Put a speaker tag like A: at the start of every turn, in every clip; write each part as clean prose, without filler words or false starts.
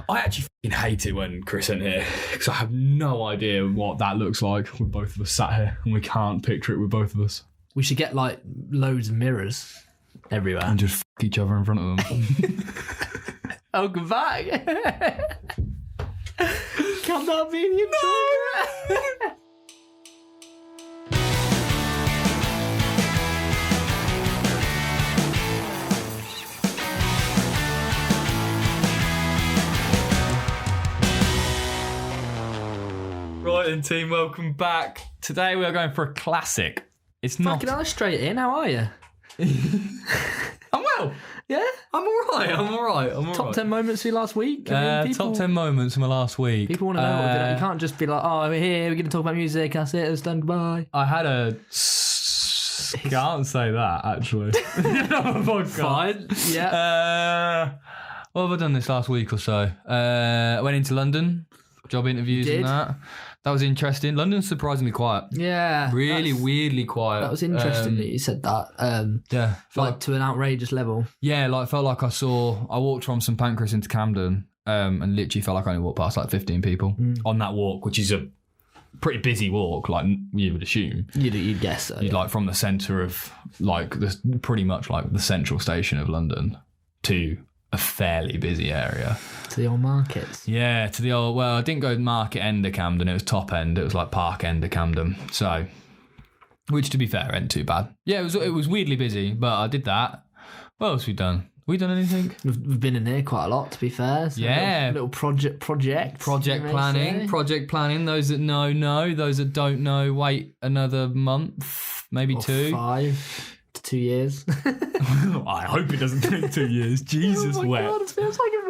A: I actually fucking hate it when Chris isn't here because I have no idea what that looks like with both of us sat here and we can't picture it with both of us.
B: We should get like loads of mirrors everywhere.
A: And just fuck each other in front of them.
B: Oh, goodbye. Can that be the intro?
A: Right then, team, welcome back. Today we are going for a classic. It's not...
B: Fucking illustrate in, how are you?
A: I'm well.
B: Yeah?
A: I'm alright.
B: Top 10 moments for you last week?
A: Top 10 moments from the last week.
B: People want to know what we did. You can't just be like, oh, we're here, we're going to talk about music, that's it, it's done, goodbye.
A: I had a... Can't say that, actually.
B: Fine, yeah.
A: What have I done this last week or so? Went into London, job interviews and that. That was interesting. London's surprisingly quiet.
B: Yeah.
A: Really weirdly quiet.
B: That was interesting that you said that.
A: Yeah.
B: Like to an outrageous level.
A: Yeah, like felt like I walked from St Pancras into Camden and literally felt like I only walked past like 15 people on that walk, which is a pretty busy walk, like you would assume.
B: You'd guess so.
A: You'd like from the centre of like pretty much like the central station of London to a fairly busy area.
B: To the old markets.
A: Yeah, to the old... Well, I didn't go market end of Camden. It was top end. It was like park end of Camden. So, which to be fair, ain't too bad. Yeah, it was weirdly busy, but I did that. What else have we done? We done anything?
B: We've been in here quite a lot, to be fair. So
A: yeah.
B: Little project. Project
A: planning. Those that know. Those that don't know, wait another month, maybe
B: or
A: 2.
B: 5 to 2 years.
A: I hope it doesn't take 2 years. Jesus,
B: oh my God, it feels like it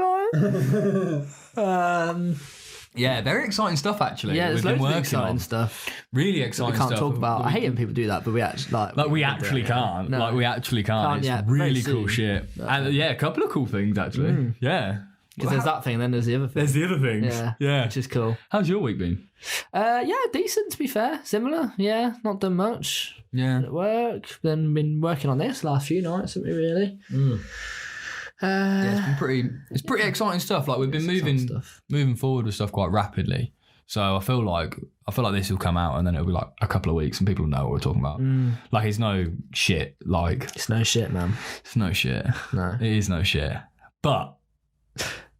A: yeah, very exciting stuff actually.
B: Yeah, there's
A: We've been
B: loads of
A: working
B: exciting
A: on.
B: Stuff.
A: Really exciting
B: we can't
A: stuff.
B: talk about. I hate when people do that, but we actually
A: we actually can't.
B: No.
A: Like we actually can't. It's
B: yet.
A: really
B: Very
A: cool
B: soon.
A: shit. And yeah, a couple of cool things actually. Yeah.
B: Because there's that thing, then there's the other thing.
A: There's the other things. Yeah.
B: Which is cool.
A: How's your week been?
B: Yeah, decent to be fair. Similar. Yeah, not done much.
A: Yeah.
B: At work. Then been working on this last few nights, haven't we really?
A: Yeah, it's pretty exciting stuff. Like we've been moving forward with stuff quite rapidly. So I feel like this will come out and then it'll be like a couple of weeks and people will know what we're talking about. Like it's no shit. Like
B: it's no shit, man.
A: It's no shit.
B: No.
A: It is no shit. But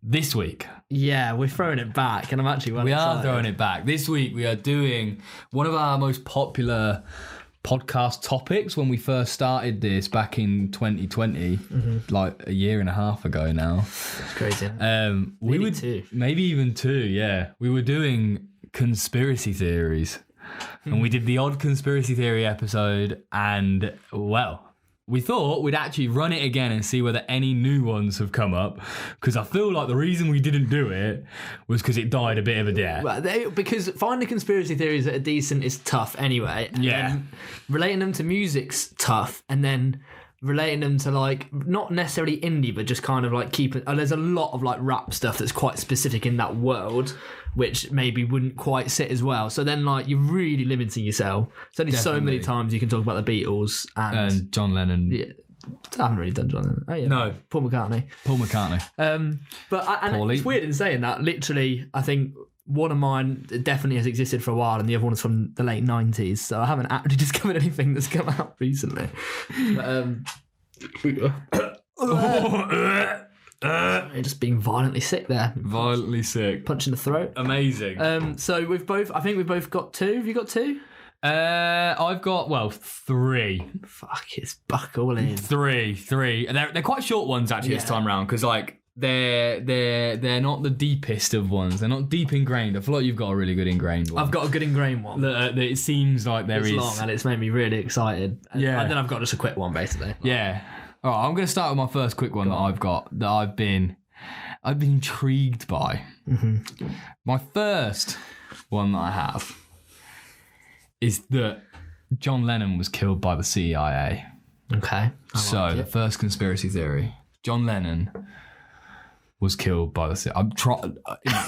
A: this week.
B: Yeah, we're throwing it back and I'm actually excited.
A: are throwing it back. This week we are doing one of our most popular podcast topics when we first started this back in 2020, like a year and a half ago now.
B: It's crazy.
A: Maybe even 2, yeah. We were doing conspiracy theories. And we did the odd conspiracy theory episode and, well, we thought we'd actually run it again and see whether any new ones have come up. Because I feel like the reason we didn't do it was because it died a bit of a death.
B: Well, because finding conspiracy theories that are decent is tough anyway. And then relating them to music's tough. And then relating them to like, not necessarily indie, but just kind of like keeping... there's a lot of like rap stuff that's quite specific in that world, which maybe wouldn't quite sit as well. So then like you're really limiting yourself. There's only so many times you can talk about the Beatles and
A: John Lennon.
B: Yeah, I haven't really done John Lennon. Oh, yeah.
A: No.
B: Paul McCartney.
A: Paulie.
B: It's weird in saying that. Literally, I think one of mine definitely has existed for a while and the other one is from the late 90s. So I haven't actually discovered anything that's come out recently. You're just being violently sick there.
A: Violently sick.
B: Punch in the throat.
A: Amazing.
B: So I think we've both got 2. Have you got 2?
A: I've got 3.
B: Fuck, it's buckle in.
A: 3. They're quite short ones actually this time round because like they're not the deepest of ones. They're not deep ingrained. I feel like you've got a really good ingrained one.
B: I've got a good ingrained one.
A: It seems like it's
B: long and it's made me really excited. And then I've got just a quick one basically.
A: Yeah. All right, I'm going to start with my first quick one I've got that I've been intrigued by. My first one that I have is that John Lennon was killed by the CIA.
B: Okay.
A: So the first conspiracy theory, John Lennon was killed by the CIA.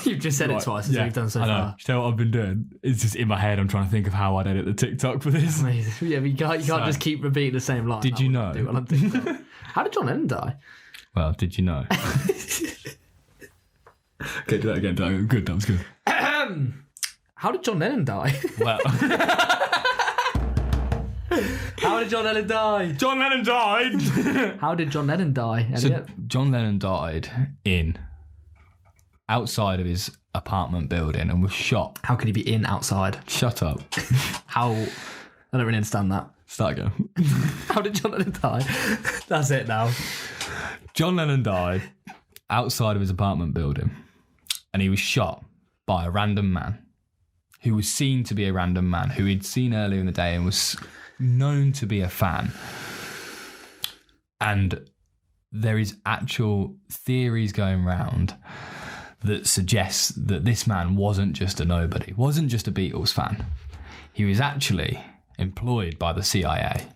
B: You've just said it twice as you've done so far.
A: You know what I've been doing? It's just in my head. I'm trying to think of how I'd edit the TikTok for this.
B: Amazing. Yeah, but you can't just keep repeating the same line.
A: Did you know?
B: How did John Lennon die?
A: Well, did you know? Okay, do that again. Good, that was good.
B: How did John Lennon die?
A: Well...
B: How did John Lennon die?
A: John Lennon died!
B: How did John Lennon die, Elliot?
A: So John Lennon died outside of his apartment building and was shot.
B: How could he be in outside?
A: Shut up.
B: How... I don't really understand that.
A: Start again.
B: How did John Lennon die? That's it now.
A: John Lennon died outside of his apartment building and he was shot by a random man who was seen to be a random man who he'd seen earlier in the day and was known to be a fan. And there is actual theories going round that suggests that this man wasn't just a nobody, wasn't just a Beatles fan. He was actually employed by the CIA.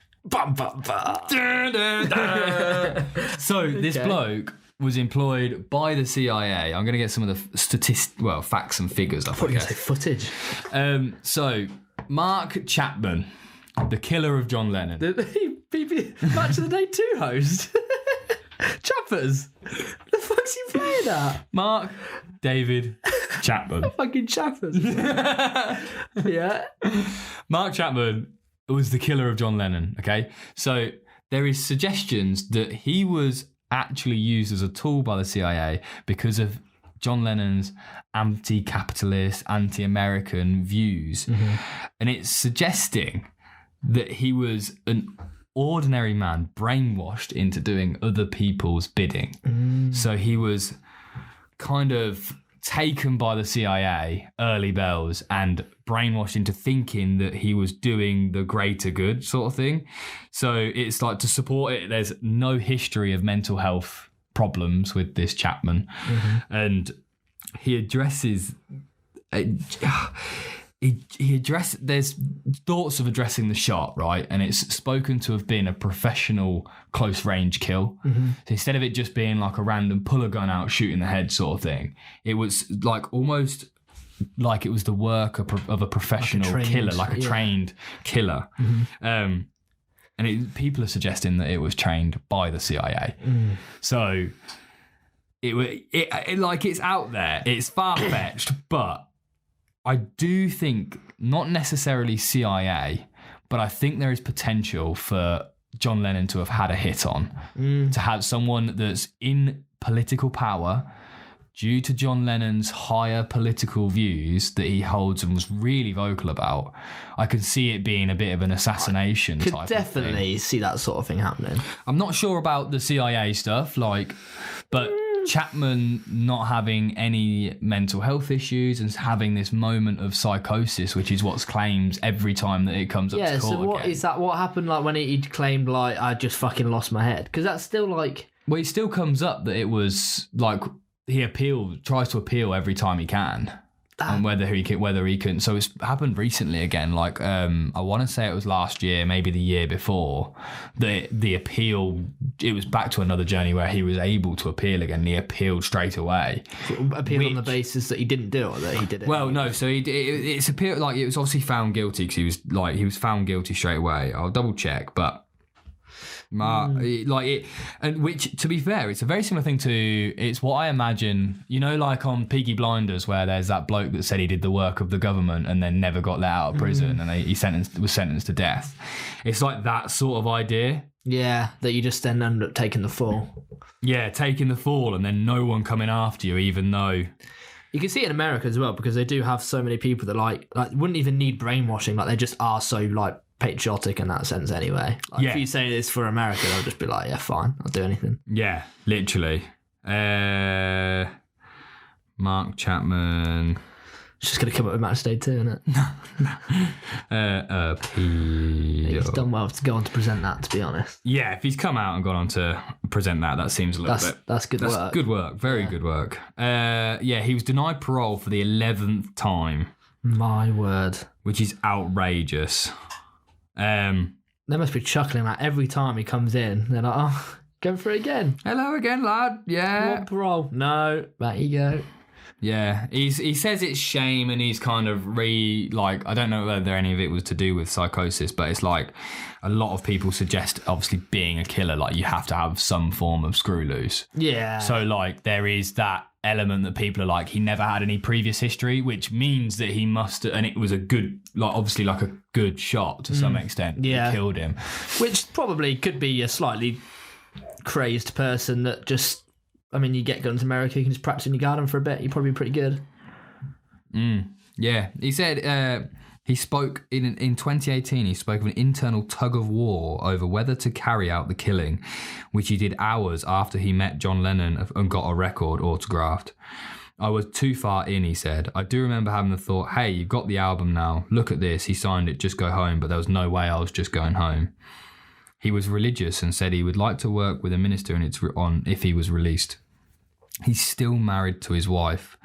A: So this bloke was employed by the CIA. I'm going to get some of the facts and figures. I thought you were going to say
B: footage.
A: So Mark Chapman, the killer of John Lennon.
B: Match of the Day 2 host. Chappers. The fuck's he playing at?
A: Mark David Chapman.
B: Fucking Chappers. Yeah.
A: Mark Chapman was the killer of John Lennon, okay? So there is suggestions that he was actually used as a tool by the CIA because of John Lennon's anti-capitalist, anti-American views. Mm-hmm. And it's suggesting that he was an ordinary man brainwashed into doing other people's bidding. So he was kind of taken by the CIA, early bells, and brainwashed into thinking that he was doing the greater good sort of thing. So it's like, to support it, there's no history of mental health problems with this Chapman. Mm-hmm. And he addresses... there's thoughts of addressing the shot, right? And it's spoken to have been a professional close range kill. Mm-hmm. So instead of it just being like a random pull a gun out, shooting the head sort of thing, it was like almost like it was the work of a professional killer, like a trained killer. Mm-hmm. And people are suggesting that it was trained by the CIA. Mm. So it like it's out there, it's far-fetched, but I do think, not necessarily CIA, but I think there is potential for John Lennon to have had a hit on, to have someone that's in political power due to John Lennon's higher political views that he holds and was really vocal about. I could see it being a bit of an assassination type of thing.
B: Could definitely see that sort of thing happening.
A: I'm not sure about the CIA stuff, but Chapman not having any mental health issues and having this moment of psychosis, which is what's claimed every time that it comes up to court.
B: Yeah, so what is that? What happened like when he claimed like I just fucking lost my head? Because that's still like...
A: Well, it still comes up that it was like he tries to appeal every time he can. And whether he can. So it's happened recently again. Like I want to say it was last year, maybe the year before. The appeal, it was back to another journey where he was able to appeal again. And he appealed straight away.
B: Appeal on the basis that he didn't do it, or that he did it.
A: Well, no. So it's appealed, like it was obviously found guilty because he was found guilty straight away. I'll double check, but. And which, to be fair, it's a very similar thing to, it's what I imagine, like on Peaky Blinders, where there's that bloke that said he did the work of the government and then never got let out of prison, and he was sentenced to death. It's like that sort of idea.
B: Yeah, that you just then end up taking the fall.
A: Yeah, taking the fall, and then no one coming after you, even though...
B: You can see it in America as well, because they do have so many people that like wouldn't even need brainwashing, like they just are so like patriotic in that sense anyway. Like, if you say this for America, they'll just be like, yeah, fine, I'll do anything. Yeah,
A: literally. Mark Chapman.
B: It's just going to come up with Match Day 2, isn't it? He's done well to go on to present that, to be honest.
A: Yeah, if he's come out and gone on to present that seems a little bit...
B: That's good work.
A: That's good work, very good work. He was denied parole for the 11th time.
B: My word.
A: Which is outrageous.
B: They must be chuckling at every time he comes in. They're like, oh, go for it again.
A: Hello again, lad. Yeah.
B: You want parole? No. Back you go.
A: Yeah. He says it's shame, and he's kind of I don't know whether any of it was to do with psychosis, but it's like a lot of people suggest, obviously being a killer, like you have to have some form of screw loose.
B: Yeah.
A: So like there is that element that people are like, he never had any previous history, which means that he must, and it was a good, like obviously like a good shot to some extent. That killed him.
B: Which probably could be a slightly crazed person that just, I mean, you get guns in America, you can just practice in your garden for a bit, you're probably pretty good.
A: Yeah, he said he spoke in 2018. He spoke of an internal tug of war over whether to carry out the killing, which he did hours after he met John Lennon and got a record autographed. I was too far in, he said. I do remember having the thought, hey, you've got the album now. Look at this. He signed it, just go home. But there was no way I was just going home. He was religious and said he would like to work with a minister and it's on if he was released. He's still married to his wife,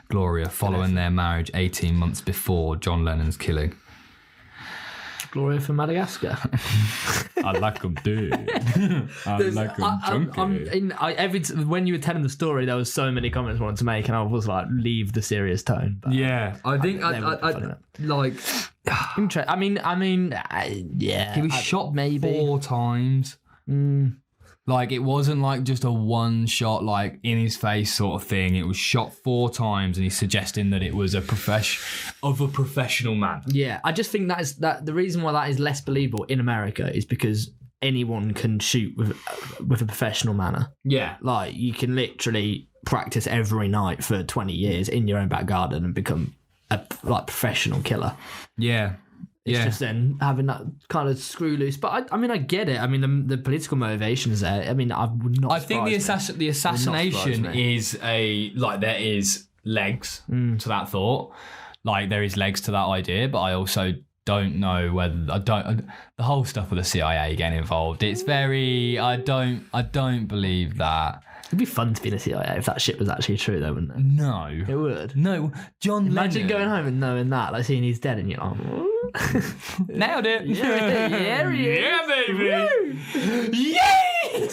A: Gloria, following their marriage 18 months before John Lennon's killing.
B: Gloria from Madagascar.
A: I like him, dude. I like him junkie.
B: When you were telling the story, there was so many comments I wanted to make, and I was like, leave the serious tone. But
A: yeah, I think I like.
B: I mean, yeah.
A: He was shot maybe 4 times. Like, it wasn't like just a one shot, like in his face sort of thing. It was shot 4 times, and he's suggesting that it was a professional man.
B: Yeah, I just think that the reason why that is less believable in America is because anyone can shoot with a professional manner.
A: Yeah,
B: like you can literally practice every night for 20 years in your own back garden and become a professional killer.
A: Yeah.
B: It's just then having that kind of screw loose. But I mean, I get it. I mean, the political motivations there. I mean, I would not.
A: I think the assassination is there is legs to that thought. Like there is legs to that idea, but I also don't know whether the whole stuff with the CIA getting involved. It's very. I don't believe that.
B: It'd be fun to be in the CIA if that shit was actually true, though, wouldn't it?
A: No,
B: it would.
A: No,
B: Imagine going home and knowing that, like seeing he's dead, and you're like,
A: nailed it.
B: Yeah,
A: baby.
B: Yay!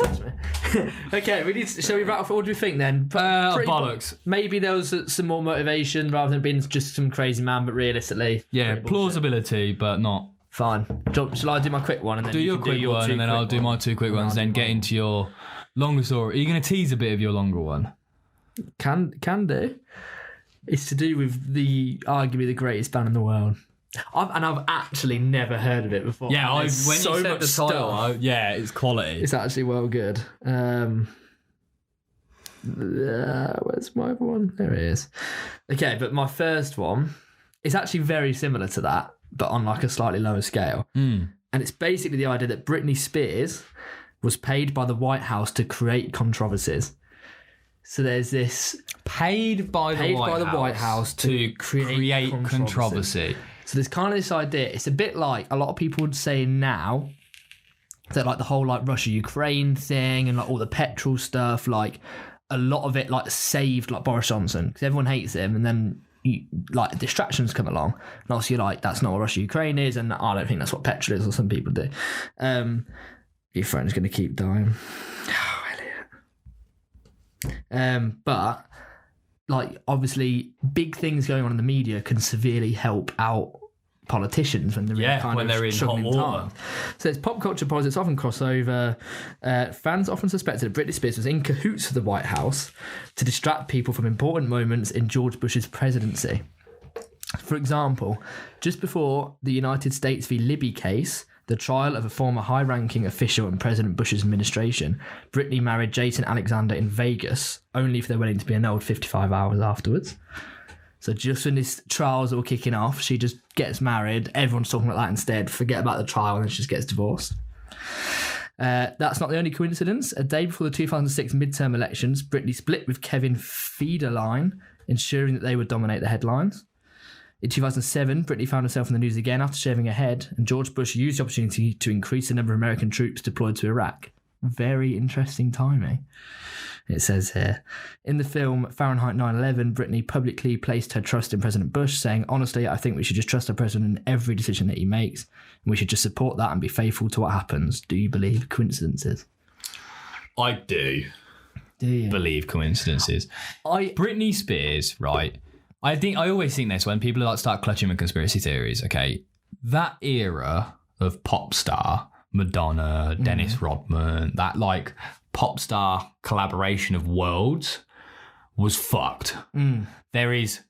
B: Okay, shall we wrap up? What do we think then?
A: Bollocks.
B: Maybe there was some more motivation rather than being just some crazy man, but realistically,
A: plausibility, but not.
B: Fine. Shall I do my quick one and then
A: do your quick one, and then I'll do my 2 quick ones, then get into your longer story. Are you going to tease a bit of your longer one?
B: Can do. It's to do with arguably the greatest band in the world. I've actually never heard of it before.
A: Yeah, when you said the title, it's quality.
B: It's actually well good. Where's my other one? There it is. Okay, but my first one is actually very similar to that, but on like a slightly lower scale. And it's basically the idea that Britney Spears was paid by the White House to create controversies. So there's this...
A: Paid by the White House to create controversy.
B: So there's kind of this idea. It's a bit like a lot of people would say now that like the whole like Russia-Ukraine thing and like all the petrol stuff, like a lot of it like saved like Boris Johnson because everyone hates him, and then like distractions come along, and obviously you're like, that's not what Russia-Ukraine is, and I don't think that's what petrol is, or some people do. Your phone's going to keep dying. Oh, Elliot. But like obviously big things going on in the media can severely help out politicians when they're in hot water. So it's pop culture politics often cross over. Fans often suspected that Britney Spears was in cahoots with the White House to distract people from important moments in George Bush's presidency. For example, just before the United States v. Libby case, the trial of a former high-ranking official in President Bush's administration, Britney married Jason Alexander in Vegas, only for their wedding to be annulled 55 hours afterwards. So just when these trials are all kicking off, she just gets married. Everyone's talking about that instead. Forget about the trial, and then she just gets divorced. That's not the only coincidence. A day before the 2006 midterm elections, Britney split with Kevin Federline, ensuring that they would dominate the headlines. In 2007, Britney found herself in the news again after shaving her head, and George Bush used the opportunity to increase the number of American troops deployed to Iraq. Very interesting timing. It says here, in the film Fahrenheit 9/11, Britney publicly placed her trust in President Bush, saying, honestly, I think we should just trust our president in every decision that he makes, and we should just support that and be faithful to what happens. Do you believe coincidences?
A: I do.
B: Do you?
A: Believe coincidences. Britney Spears, right? I always think this when people like start clutching with conspiracy theories, okay? That era of pop star, Madonna, Dennis Rodman, that like pop star collaboration of worlds was fucked. There is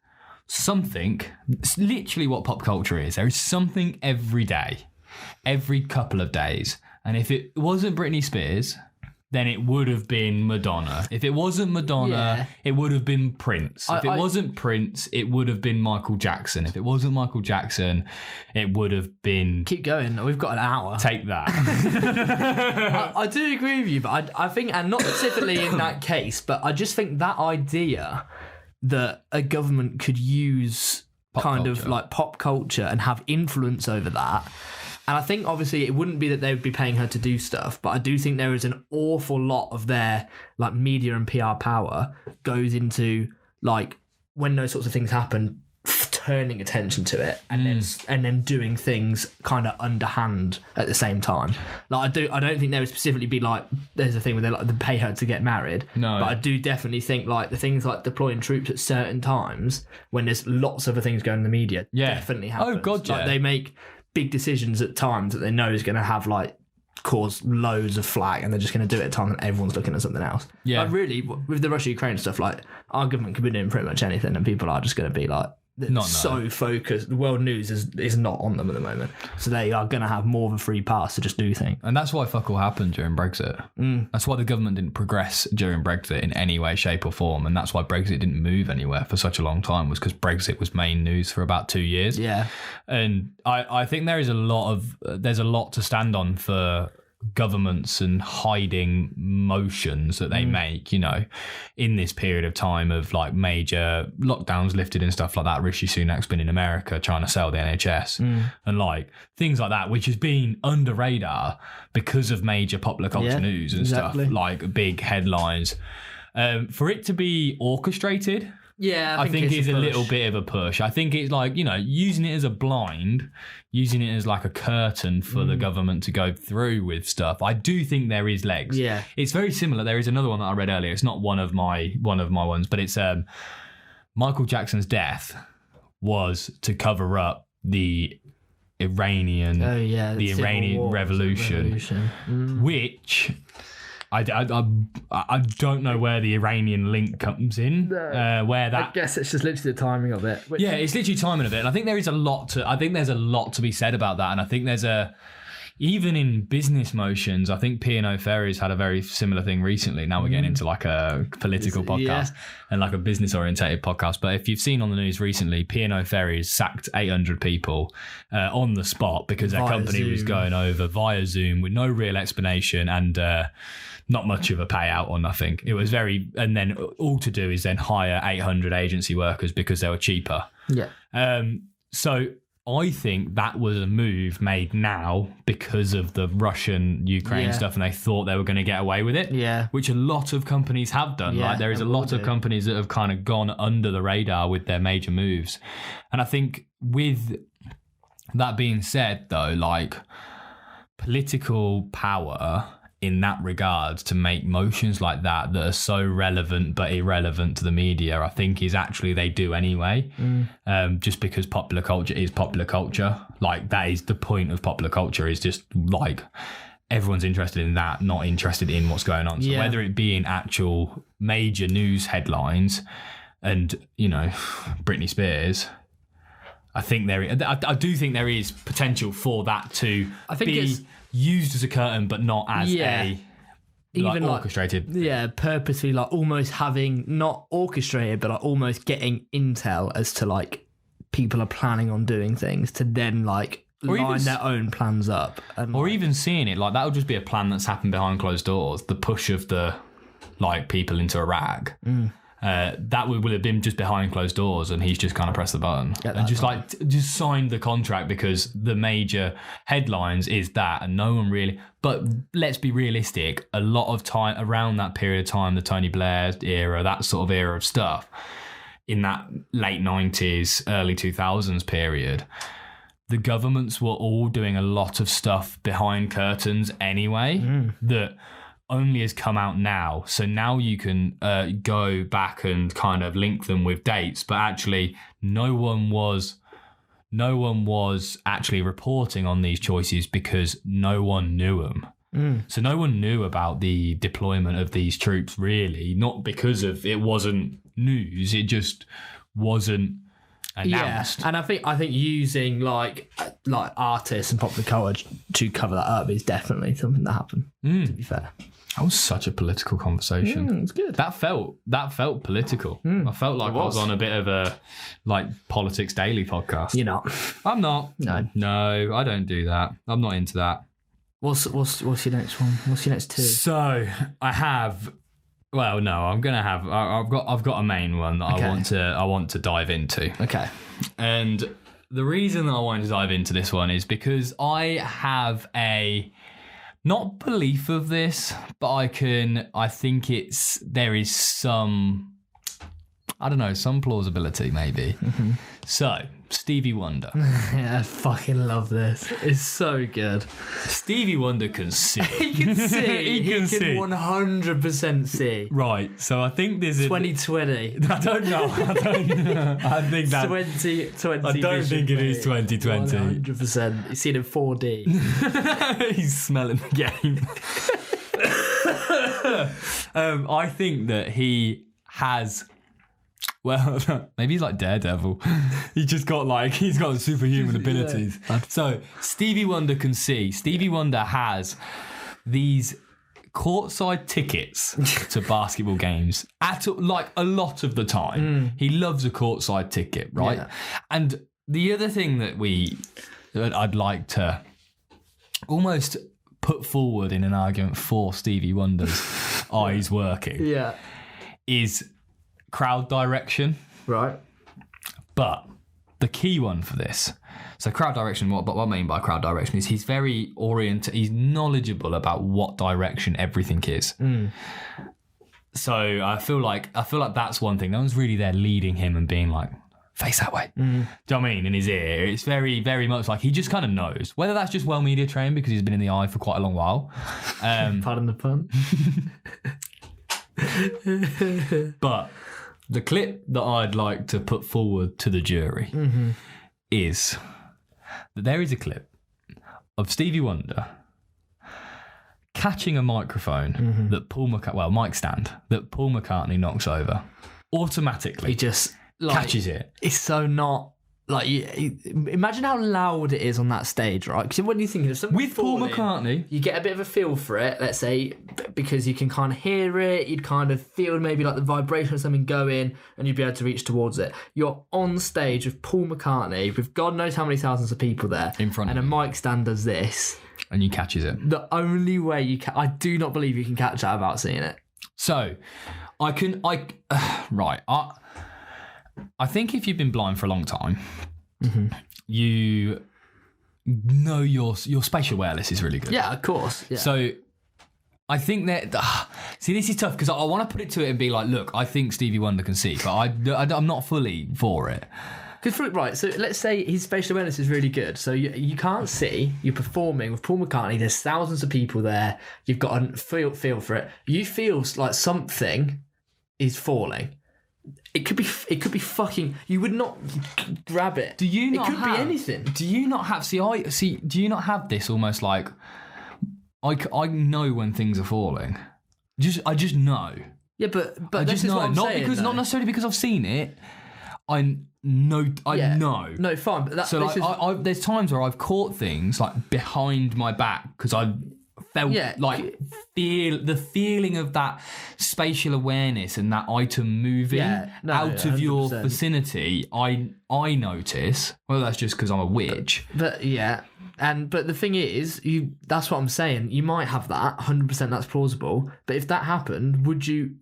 A: something, it's literally what pop culture is. There is something every day, every couple of days. And if it wasn't Britney Spears, then it would have been Madonna. If it wasn't Madonna, it would have been Prince. If it wasn't Prince, it would have been Michael Jackson. If it wasn't Michael Jackson, it would have been...
B: Keep going. We've got an hour.
A: Take that.
B: I do agree with you, but I think, and not specifically in that case, but I just think that idea that a government could use of like pop culture and have influence over that. And I think obviously it wouldn't be that they would be paying her to do stuff, but I do think there is an awful lot of their like media and PR power goes into like when those sorts of things happen, turning attention to it and then doing things kind of underhand at the same time. Like I don't think there would specifically be like there's a thing where they like to pay her to get married.
A: No.
B: But I do definitely think like the things like deploying troops at certain times when there's lots of other things going in the media definitely happens.
A: Oh god,
B: like, they make big decisions at times that they know is going to have like cause loads of flag, and they're just going to do it at a time that everyone's looking at something else.
A: Yeah,
B: like really with the Russia-Ukraine stuff, like our government could be doing pretty much anything and people are just going to be like so focused. The world news is not on them at the moment, so they are going to have more of a free pass to just do things.
A: And that's why fuck all happened during Brexit. That's why the government didn't progress during Brexit in any way, shape or form, and that's why Brexit didn't move anywhere for such a long time, was because Brexit was main news for about 2 years.
B: Yeah,
A: and I think there's a lot to stand on for governments and hiding motions that they make, you know, in this period of time of like major lockdowns lifted and stuff like that. Rishi Sunak's been in America trying to sell the NHS and like things like that, which has been under radar because of major popular culture news and stuff, like big headlines. For it to be orchestrated, I think it's a little bit of a push. I think it's like, you know, using it as a blind, using it as like a curtain for the government to go through with stuff. I do think there is legs.
B: Yeah.
A: It's very similar. There is another one that I read earlier. It's not one of my ones, but it's Michael Jackson's death was to cover up the Iranian revolution. Which I don't know where the Iranian link comes in.
B: I guess it's just literally the timing of it.
A: It's literally timing of it. And I think there's a lot to be said about that. And I think even in business motions, I think P&O Ferries had a very similar thing recently. Now we're getting into like a political podcast and like a business orientated podcast. But if you've seen on the news recently, P&O Ferries sacked 800 people on the spot because their company was going over via Zoom with no real explanation and not much of a payout or nothing. It was and then all to do is then hire 800 agency workers because they were cheaper.
B: Yeah.
A: So I think that was a move made now because of the Russian-Ukraine stuff, and they thought they were going to get away with it.
B: Yeah.
A: Which a lot of companies have done. Like there is a lot of companies that have kind of gone under the radar with their major moves. And I think with that being said, though, like political power in that regard to make motions like that are so relevant but irrelevant to the media, I think is actually they do anyway. Just because popular culture is popular culture. Like that is the point of popular culture, is just like everyone's interested in that, not interested in what's going on. So whether it be in actual major news headlines and, you know, Britney Spears, I do think there is potential for that to be used as a curtain, but not as even orchestrated.
B: Purposely, like almost having not orchestrated, but like almost getting intel as to like people are planning on doing things to then like line their own plans up.
A: Or even seeing it, like that'll just be a plan that's happened behind closed doors. The push of the like people into Iraq. That will have been just behind closed doors, and he's just kind of pressed the button and just signed the contract because the major headlines is that, and no one really. But let's be realistic. A lot of time around that period of time, the Tony Blair era, that sort of era of stuff, in that late 90s, early 2000s period, the governments were all doing a lot of stuff behind curtains anyway. That only has come out now. So now you can go back and kind of link them with dates, but actually no one was actually reporting on these choices because no one knew them. So no one knew about the deployment of these troops, really, not because of it wasn't news, it just wasn't announced.
B: Yeah, and I think using like artists and popular culture to cover that up is definitely something that happened. To be fair,
A: that was such a political conversation.
B: It's good.
A: That felt political. I felt like I was on a bit of a like Politics Daily podcast.
B: You're not.
A: I'm not. No, I don't do that. I'm not into that.
B: What's your next one? What's your next two?
A: So I have. Well, no, I'm gonna have. I've got a main one that I want to dive into.
B: Okay.
A: And the reason that I wanted to dive into this one is because I have a not belief of this, but I think there is some, I don't know, some plausibility maybe. Mm-hmm. So, Stevie Wonder.
B: Yeah, I fucking love this. It's so good.
A: Stevie Wonder can see.
B: He can see.
A: He can see.
B: 100% see.
A: Right, so I think this is
B: 2020.
A: I don't know. I think that
B: 2020.
A: I don't think it is 2020.
B: 100%. He's seen it in 4D.
A: He's smelling the game. I think that he has. Well, maybe he's like Daredevil. He's got superhuman abilities. Yeah. So Stevie Wonder can see. Stevie Wonder has these courtside tickets to basketball games at like a lot of the time. He loves a courtside ticket, right? Yeah. And the other thing that I'd like to almost put forward in an argument for Stevie Wonder's eyes working, is crowd direction.
B: Right.
A: But the key one for this, so crowd direction, what I mean by crowd direction is he's very he's knowledgeable about what direction everything is. So I feel like that's one thing. No one's really there leading him and being like, face that way. Do you know what I mean? In his ear. It's very, very much like he just kind of knows. Whether that's just well media trained because he's been in the eye for quite a long while.
B: Pardon the pun.
A: But the clip that I'd like to put forward to the jury is that there is a clip of Stevie Wonder catching a microphone that mic stand that Paul McCartney knocks over. Automatically.
B: He just
A: catches it.
B: It's so not like imagine how loud it is on that stage, right? Because when you think of something
A: with Paul McCartney,
B: you get a bit of a feel for it. Let's say because you can kind of hear it, you'd kind of feel maybe like the vibration of something going, and you'd be able to reach towards it. You're on stage with Paul McCartney with God knows how many thousands of people there
A: in front,
B: and a mic stand does this,
A: and you catches it.
B: The only way you can, I do not believe you can catch that without seeing it.
A: So, I think if you've been blind for a long time, you know your spatial awareness is really good.
B: Yeah, of course. Yeah.
A: So I think that see, this is tough because I want to put it to it and be like, look, I think Stevie Wonder can see, but I'm not fully for it.
B: Right, so let's say his spatial awareness is really good. So you can't see, you're performing with Paul McCartney, there's thousands of people there, you've got a feel for it. You feel like something is falling. It could be fucking. You would not grab it.
A: Do you not?
B: It could be anything.
A: Do you not have? Do you not have this almost like? I know when things are falling. I just know.
B: Yeah, but
A: I just know. Not necessarily because I've seen it. I know.
B: No, fine. But that,
A: so there's times where I've caught things like behind my back because I felt the feeling of that spatial awareness and that item moving out of your vicinity. I notice. Well, that's just because I'm a witch.
B: But the thing is, that's what I'm saying. You might have that 100%. That's plausible. But if that happened, would you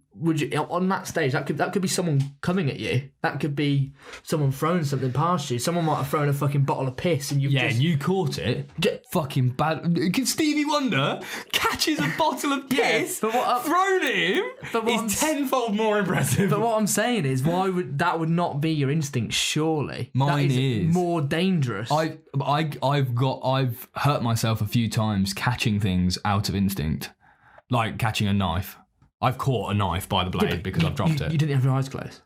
B: on that stage? That could be someone coming at you. That could be someone throwing something past you. Someone might have thrown a fucking bottle of piss, and and
A: you caught it. Fucking bad. Stevie Wonder catches a bottle of piss, thrown at him. It's tenfold more impressive.
B: But what I'm saying is, why would that not be your instinct? Surely,
A: mine is
B: more dangerous.
A: I've hurt myself a few times catching things out of instinct, like catching a knife. I've caught a knife by the blade because I've dropped it.
B: You didn't have your eyes closed?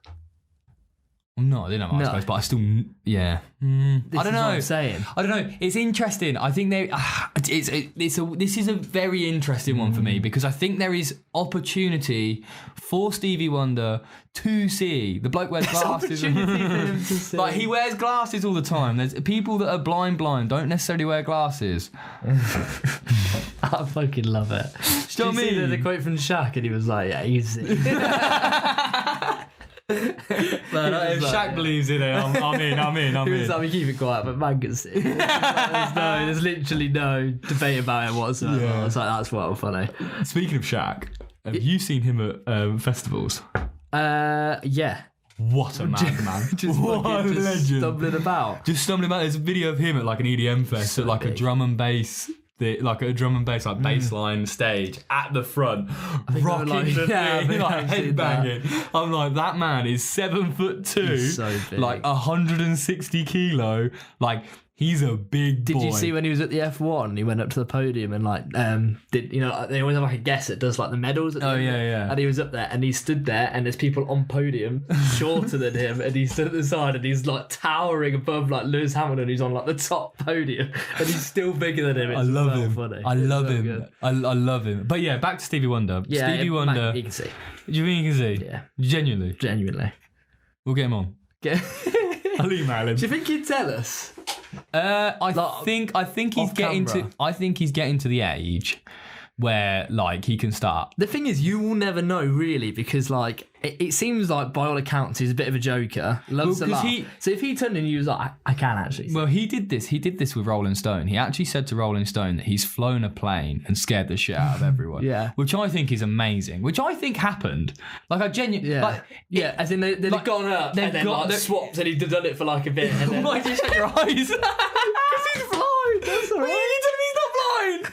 A: No, I didn't have MySpace, but I still, yeah. I don't know.
B: What I'm saying.
A: I don't know. It's interesting. I think this is a very interesting one for me because I think there is opportunity for Stevie Wonder to see. The bloke wears glasses. Like he wears glasses all the time. There's people that are blind don't necessarily wear glasses.
B: I fucking love it.
A: Do you know what I mean?
B: The quote from Shaq and he was like, yeah, you see.
A: Man, if Shaq believes in it, I'm in.
B: He was like, we keep it quiet, but man can see. There's literally no debate about it whatsoever.
A: Yeah.
B: It's like, that's well funny.
A: Speaking of Shaq, have you seen him at festivals?
B: Yeah.
A: What a man.
B: Just
A: legend.
B: stumbling about.
A: Just stumbling about. There's a video of him at like an EDM fest at like a drum and bass. Bass line stage at the front, rocking the thing, like headbanging. I'm like, that man is 7'2",
B: He's so big.
A: like 160 kilo, like he's a big boy.
B: Did you see when he was at the F1? He went up to the podium and like they always have like a guest that does like the medals. At the end.
A: Yeah.
B: And he was up there and he stood there and there's people on podium shorter than him and he stood at the side and he's like towering above like Lewis Hamilton who's on like the top podium and he's still bigger than him. It's
A: I love him.
B: Funny.
A: I love him. I love him. But yeah, back to Stevie Wonder.
B: Yeah,
A: Stevie Wonder.
B: Man, you can see.
A: Do you think you can see?
B: Yeah.
A: Genuinely. We'll get him on. I'll email him.
B: Do you think he'd tell us?
A: I think he's getting to the age where like he can start.
B: The thing is, you will never know really because like it seems like by all accounts he's a bit of a joker. Loves to laugh. So if he turned and you was like, I can actually.
A: Well, he did this with Rolling Stone. He actually said to Rolling Stone that he's flown a plane and scared the shit out of everyone.
B: Yeah,
A: which I think is amazing. Which I think happened. Like I genuinely,
B: as in they've like, gone up and then like swapped and he'd done it for like a bit. And then,
A: why did you shut your eyes? Because
B: he's blind. That's all right.
A: You told me he's not blind.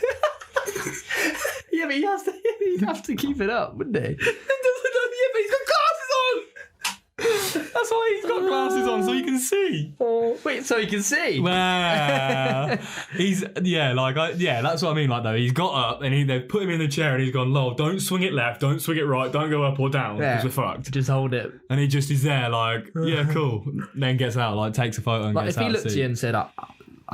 B: Yeah, but he'd have to keep it up, wouldn't he?
A: Yeah, but he's got glasses on. That's why he's got glasses on, so he can see.
B: Oh, wait, so he can see?
A: Well, that's what I mean. Like though, he's got up and they've put him in the chair and he's gone, "Lol, don't swing it left, don't swing it right, don't go up or down because we're fucked."
B: Just hold it.
A: And he just is there, like, yeah, cool. Then gets out, like, takes a photo and
B: like
A: gets
B: out.
A: If
B: he looked at you and said, "I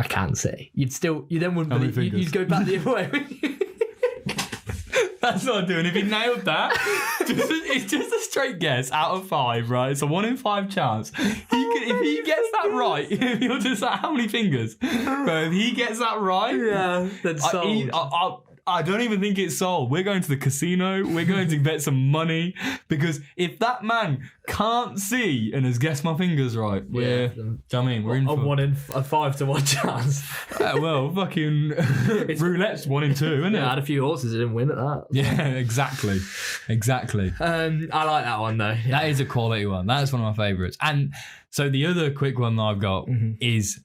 B: can't see," you then wouldn't believe. You'd go back the other way. Wouldn't you?
A: That's what I'm doing. If he nailed that, it's just a straight guess out of 5, right? It's a 1 in 5 chance. If he gets that right, you're just like, how many fingers? Bro, if he gets that right,
B: yeah, that's sold.
A: I don't even think it's sold. We're going to the casino. We're going to bet some money because if that man can't see and has guessed my fingers right, do you know what I mean? We're in for
B: 1 in 5 to 1 chance.
A: Well, fucking roulette's 1 in 2, isn't it?
B: I had a few horses that didn't win at that.
A: Yeah, exactly.
B: I like that one though.
A: That is a quality one. That is one of my favourites. And so the other quick one that I've got is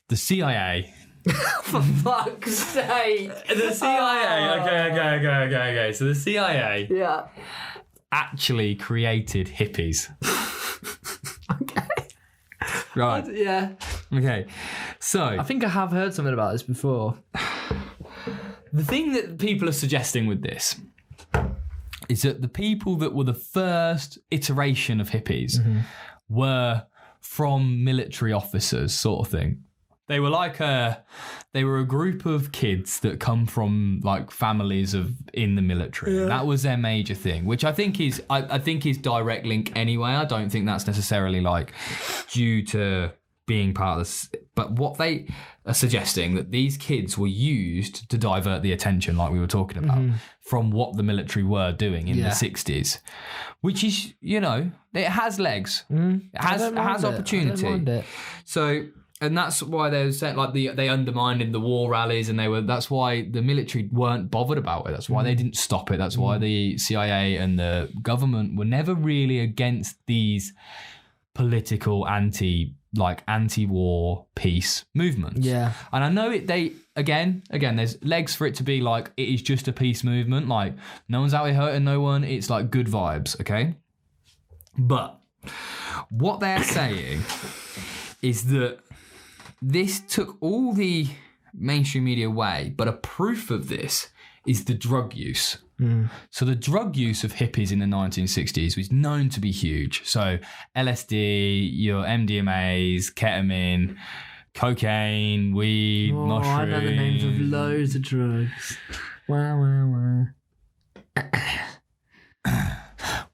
A: the CIA.
B: For fuck's sake.
A: The CIA. Okay. So the CIA actually created hippies.
B: Okay.
A: Right.
B: Yeah.
A: Okay. So
B: I think I have heard something about this before.
A: The thing that people are suggesting with this is that the people that were the first iteration of hippies were from military officers, sort of thing. They were they were a group of kids that come from like families in the military. Yeah. That was their major thing, which I think is direct link anyway. I don't think that's necessarily like due to being part of this. But what they are suggesting that these kids were used to divert the attention, like we were talking about, from what the military were doing in the 60s, which is, it has legs. It has opportunity.
B: I don't mind it.
A: So. And that's why they were saying, like, they undermined in the war rallies, and that's why the military weren't bothered about it. That's why they didn't stop it. That's why the CIA and the government were never really against these political anti-war peace movements. Yeah. And I know again, there's legs for it to be like, it is just a peace movement. Like, no one's out here hurting no one. It's like good vibes, okay? But what they're saying is that this took all the mainstream media away, but a proof of this is the drug use. So the drug use of hippies in the 1960s was known to be huge. So LSD, your MDMAs, ketamine, cocaine, weed, mushrooms.
B: I know the names of loads of drugs. Wow.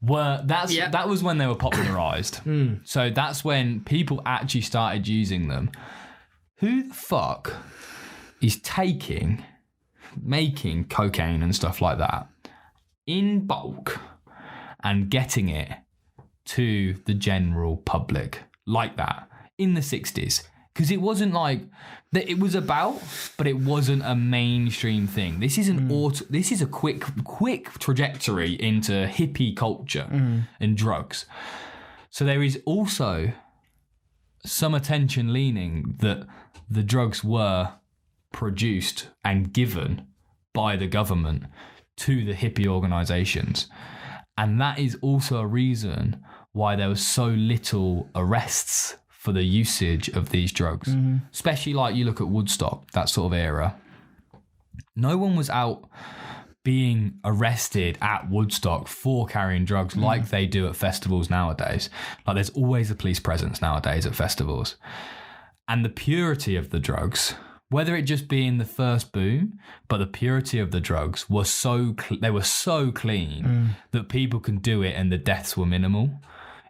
A: That was when they were popularized. So that's when people actually started using them. Who the fuck is making cocaine and stuff like that in bulk and getting it to the general public like that in the 60s? Because it wasn't like that. It was about, but it wasn't a mainstream thing. This is this is a quick trajectory into hippie culture and drugs. So there is also some attention leaning that the drugs were produced and given by the government to the hippie organisations, and that is also a reason why there was so little arrests for the usage of these drugs, especially like you look at Woodstock, that sort of era. No one was out being arrested at Woodstock for carrying drugs like they do at festivals nowadays. Like there's always a police presence nowadays at festivals. And the purity of the drugs, whether it just being the first boom, but the purity of the drugs was they were so clean that people can do it and the deaths were minimal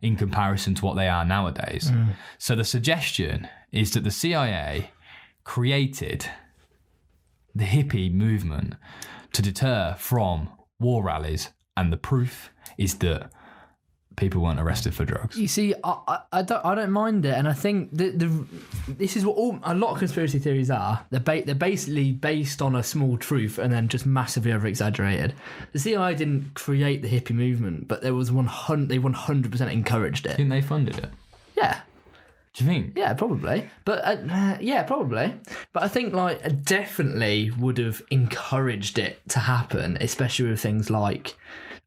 A: in comparison to what they are nowadays. So the suggestion is that the CIA created the hippie movement to deter from war rallies, and the proof is that people weren't arrested for drugs.
B: You see, I don't mind it, and I think this is what a lot of conspiracy theories are. They're basically based on a small truth and then just massively over exaggerated. The CIA didn't create the hippie movement, but they 100% encouraged it.
A: Think they funded it?
B: Yeah.
A: Do you think?
B: Yeah, probably. But yeah, probably. But I think like definitely would have encouraged it to happen, especially with things like.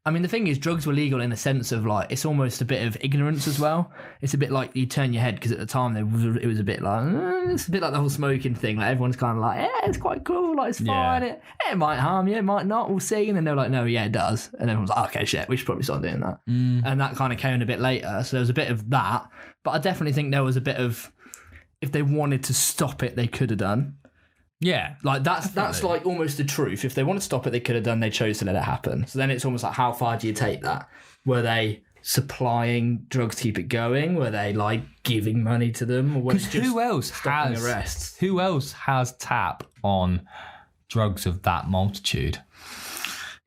B: I mean, the thing is, drugs were legal in a sense of like, it's almost a bit of ignorance as well. It's a bit like you turn your head because at the time it was a bit like, it's a bit like the whole smoking thing. Like everyone's kind of like, yeah, it's quite cool, like it's fine. It might harm you, it might not, we'll see. And then they're like, no, yeah, it does. And everyone's like, okay, shit, we should probably start doing that. And that kind of came in a bit later. So there was a bit of that. But I definitely think there was a bit of, if they wanted to stop it, they could have done.
A: Yeah,
B: like that's like almost the truth. If they wanted to stop it, they could have done. They chose to let it happen. So then it's almost like, how far do you take that? Were they supplying drugs to keep it going? Were they like giving money to them? Or was it just
A: who else
B: stopping arrests?
A: Who else has tap on drugs of that multitude?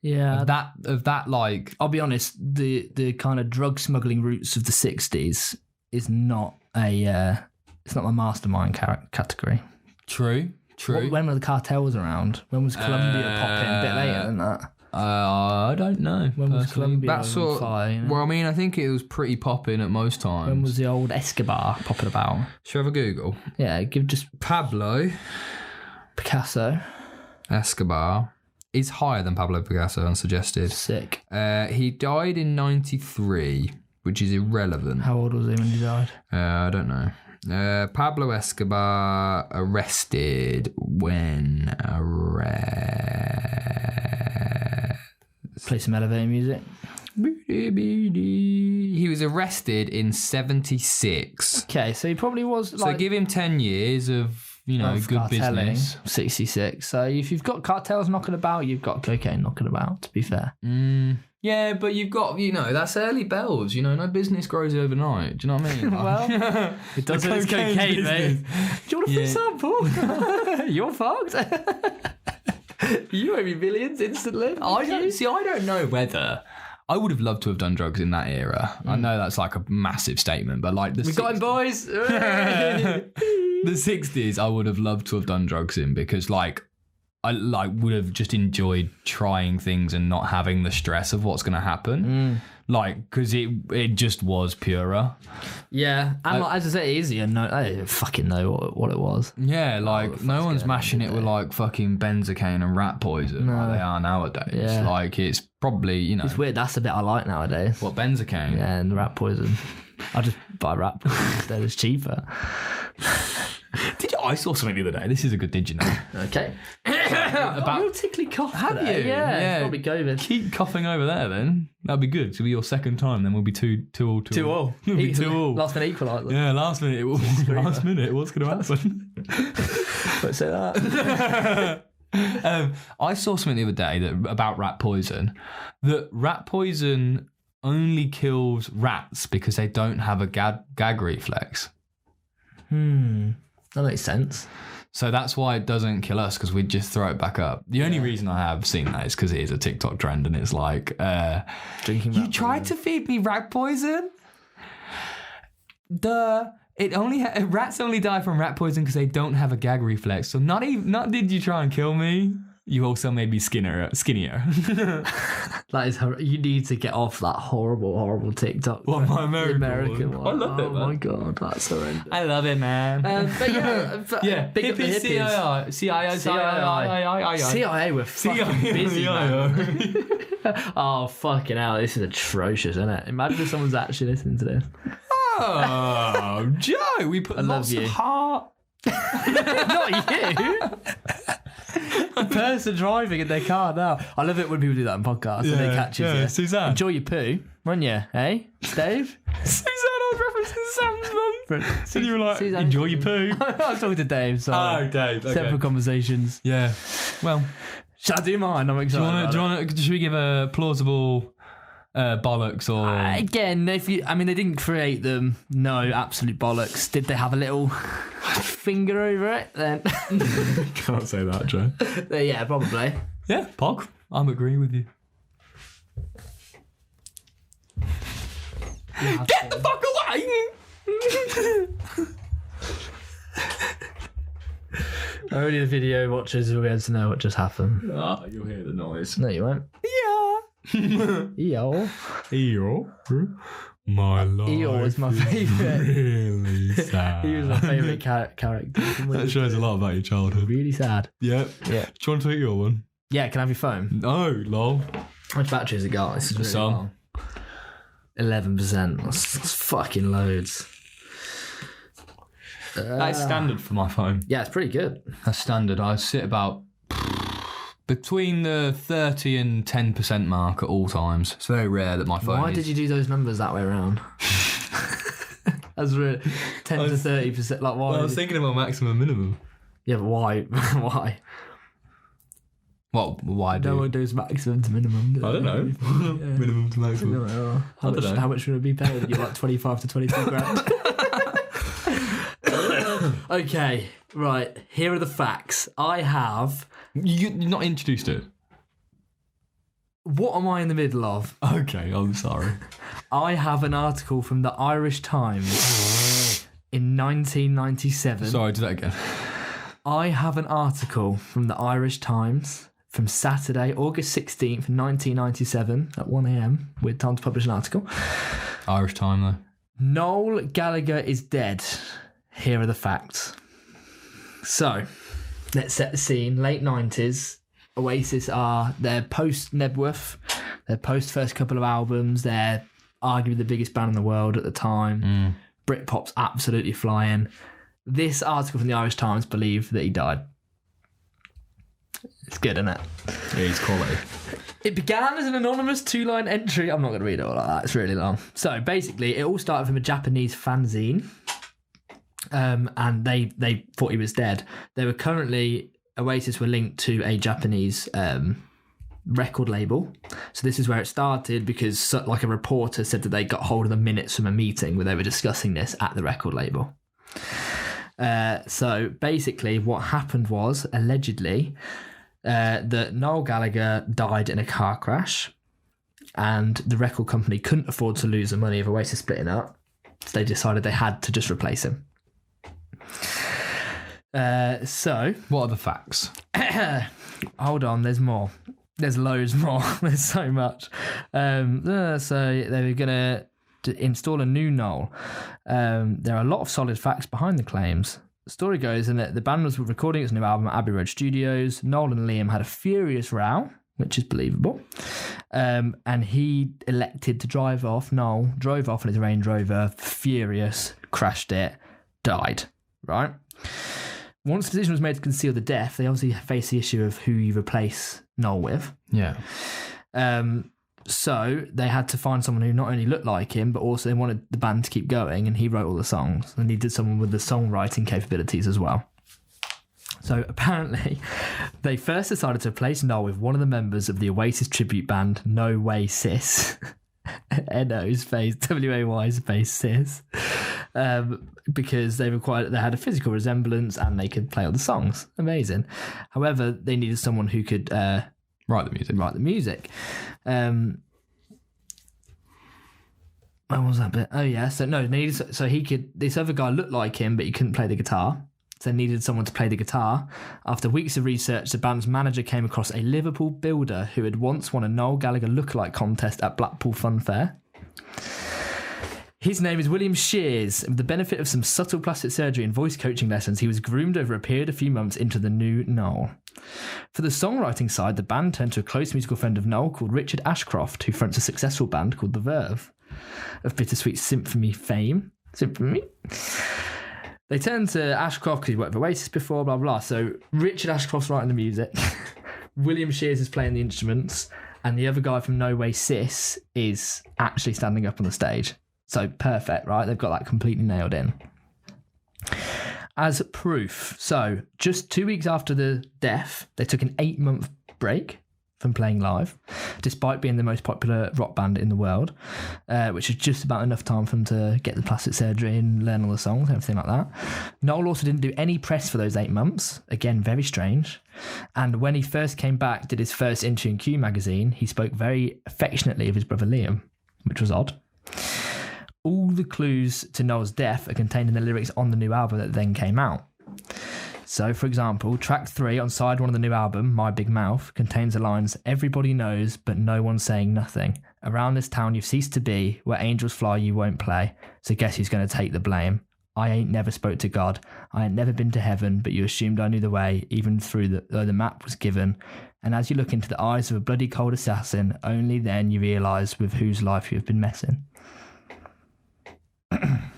B: Yeah,
A: of that like,
B: I'll be honest, the kind of drug smuggling routes of the 60s is not it's not my mastermind category.
A: True.
B: When were the cartels around? When was Colombia popping? A bit later than that.
A: I don't know.
B: When was Colombia
A: that sort
B: fire, you know?
A: Well, I mean, I think it was pretty popping at most times.
B: When was the old Escobar popping about?
A: Should I have a Google?
B: Yeah, give just
A: Pablo
B: Picasso.
A: Escobar is higher than Pablo Picasso, unsuggested.
B: Sick.
A: He died in 93, which is irrelevant.
B: How old was he when he died?
A: I don't know. Pablo Escobar arrested when
B: Play some elevator music.
A: He was arrested in 76.
B: Okay, so he probably was like.
A: So give him 10 years of good business.
B: 66. So if you've got cartels knocking about, you've got cocaine knocking about, to be fair.
A: Yeah, but you've got, that's early bells. No business grows overnight. Do you know what I mean?
B: Well, it does with cocaine, mate. Do you want a free sample? You're fucked. You owe me millions instantly.
A: I don't know whether. I would have loved to have done drugs in that era. I know that's like a massive statement, but like
B: we got him, boys.
A: The 60s, I would have loved to have done drugs in because I would have just enjoyed trying things and not having the stress of what's going to happen. Because it just was purer.
B: Yeah. And as I say, easier. No, I didn't fucking know what it was.
A: Yeah, no one's mashing it with fucking benzocaine and rat poison like they are nowadays. Yeah. It's probably,
B: It's weird. That's the bit I like nowadays.
A: What, benzocaine?
B: Yeah, and rat poison. I just buy rat poison instead. It's cheaper.
A: I saw something the other day. This is a good did you know.
B: Okay. about your tickly cough.
A: Have
B: today.
A: you?
B: Yeah, it's probably COVID.
A: Keep coughing over there then. That'd be good. It'll be your second time. Then we'll be 2-all.
B: 2-all.
A: It'll be 2-all.
B: Last minute equaliser.
A: Yeah, last minute. What's going to happen?
B: Don't say that.
A: I saw something the other day about rat poison. That rat poison only kills rats because they don't have a gag reflex.
B: That makes sense.
A: So that's why it doesn't kill us, because we'd just throw it back up. The only reason I have seen that is because it is a TikTok trend, and it's like,
B: drinking.
A: You tried to feed me rat poison? Rats only die from rat poison because they don't have a gag reflex. So not did you try and kill me, you also made me skinnier.
B: That is you need to get off that horrible TikTok.
A: What, my American
B: one?
A: I love it, man.
B: Oh my god, that's horrendous.
A: I love it, man.
B: But yeah, big up the hippies. CIA were fucking busy, man. Oh fucking hell, this is atrocious, isn't it? Imagine if someone's actually listening to this.
A: Oh, Joe, we put lots of heart.
B: Not you. The person driving in their car now. I love it when people do that in podcasts and they catch you.
A: Suzanne.
B: Enjoy your poo, won't you? Hey, Steve?
A: Suzanne, I was referencing Sam's mum. And you were like,
B: Suzanne.
A: enjoy your poo.
B: I was talking to Dave. Sorry.
A: Oh, Dave. Okay.
B: Separate converstions.
A: Yeah. Well,
B: shall I do mine? I'm excited.
A: Should we give a plausible bollocks or
B: again? They didn't create them. No, absolute bollocks. Did they have a little finger over it? Then
A: can't say that, Joe.
B: Yeah, probably.
A: Yeah, Pog. I'm agreeing with you. Get the fuck away!
B: Only the video watchers will be able to know what just happened.
A: Ah, you'll hear the noise.
B: No, you won't.
A: Yeah.
B: Eeyore.
A: Eeyore. My life.
B: Eeyore was my favourite.
A: Really sad.
B: He was my favourite character.
A: That shows a lot about your childhood.
B: Really sad.
A: Yep.
B: Yeah.
A: Do you want to take your one?
B: Yeah, can I have your phone?
A: No, lol.
B: How much battery has it got? This is really long. 11%. That's fucking loads.
A: That's standard for my phone.
B: Yeah, it's pretty good.
A: That's standard. I sit about between the 30 and 10% mark at all times. It's very rare that my phone
B: Why did you do those numbers that way around? That's really 10 to 30%. Like, why?
A: Well, I was thinking about maximum minimum.
B: Yeah, but why? Why?
A: What? Why do?
B: No one does maximum to minimum.
A: I don't know. Yeah. Minimum to maximum.
B: How much would it be paid? You're like 25 to 22 grand. Okay, right. Here are the facts. I have.
A: You're not introduced it.
B: What am I in the middle of?
A: Okay, I'm sorry.
B: I have an article from the Irish Times in 1997.
A: Sorry, do that again.
B: I have an article from the Irish Times from Saturday, August 16th, 1997 at 1 a.m. with time to publish an article.
A: Irish time, though.
B: Noel Gallagher is dead. Here are the facts. So, let's set the scene. Late 90s. Oasis are their post-Nebworth, their post-first couple of albums. They're arguably the biggest band in the world at the time. Britpop's absolutely flying. This article from the Irish Times believed that he died. It's good, isn't it?
A: Yeah, he's quality.
B: It began as an anonymous 2-line entry. I'm not going to read it all like that. It's really long. So basically, it all started from a Japanese fanzine. And they thought he was dead. They were currently... Oasis were linked to a Japanese record label. So this is where it started because like a reporter said that they got hold of the minutes from a meeting where they were discussing this at the record label. So basically what happened was, allegedly, that Noel Gallagher died in a car crash and the record company couldn't afford to lose the money of Oasis splitting up. So they decided they had to just replace him. So
A: what are the facts?
B: Hold on, there's more. There's loads more. There's so much. So they were going to install a new Noel. There are a lot of solid facts behind the claims. The story goes in that the band was recording its new album at Abbey Road Studios. Noel and Liam had a furious row, which is believable. And he elected to drive off. Noel drove off in his Range Rover, furious, crashed it, died. Right? Once the decision was made to conceal the death, they obviously face the issue of who you replace Noel with.
A: Yeah.
B: So they had to find someone who not only looked like him, but also they wanted the band to keep going, and he wrote all the songs. They needed someone with the songwriting capabilities as well. So apparently, they first decided to replace Noel with one of the members of the Oasis tribute band, No Way Sis. N-O space W-A-Y space Sis. Because they had a physical resemblance and they could play all the songs. Amazing. However, they needed someone who could
A: write the music.
B: Where was that bit? Oh yeah. So no, this other guy looked like him, but he couldn't play the guitar. So they needed someone to play the guitar. After weeks of research, the band's manager came across a Liverpool builder who had once won a Noel Gallagher lookalike contest at Blackpool Fun Fair. His name is William Shears. With the benefit of some subtle plastic surgery and voice coaching lessons, he was groomed over a period of a few months into the new Noel. For the songwriting side, the band turned to a close musical friend of Noel called Richard Ashcroft, who fronts a successful band called The Verve, of Bittersweet Symphony fame. They turned to Ashcroft because he worked with Oasis before, blah, blah. So Richard Ashcroft's writing the music. William Shears is playing the instruments. And the other guy from No Way Sis is actually standing up on the stage. So perfect, right? They've got that completely nailed in. As proof, so just 2 weeks after the death, they took an 8-month break from playing live, despite being the most popular rock band in the world, which is just about enough time for them to get the plastic surgery and learn all the songs and everything like that. Noel also didn't do any press for those 8 months. Again, very strange. And when he first came back, did his first interview in Q magazine, he spoke very affectionately of his brother Liam, which was odd. All the clues to Noel's death are contained in the lyrics on the new album that then came out. So, for example, track 3 on side 1 of the new album, My Big Mouth, contains the lines, "Everybody knows, but no one's saying nothing. Around this town you've ceased to be, where angels fly you won't play. So guess who's going to take the blame? I ain't never spoke to God. I ain't never been to heaven, but you assumed I knew the way, even though the map was given. And as you look into the eyes of a bloody cold assassin, only then you realise with whose life you have been messing."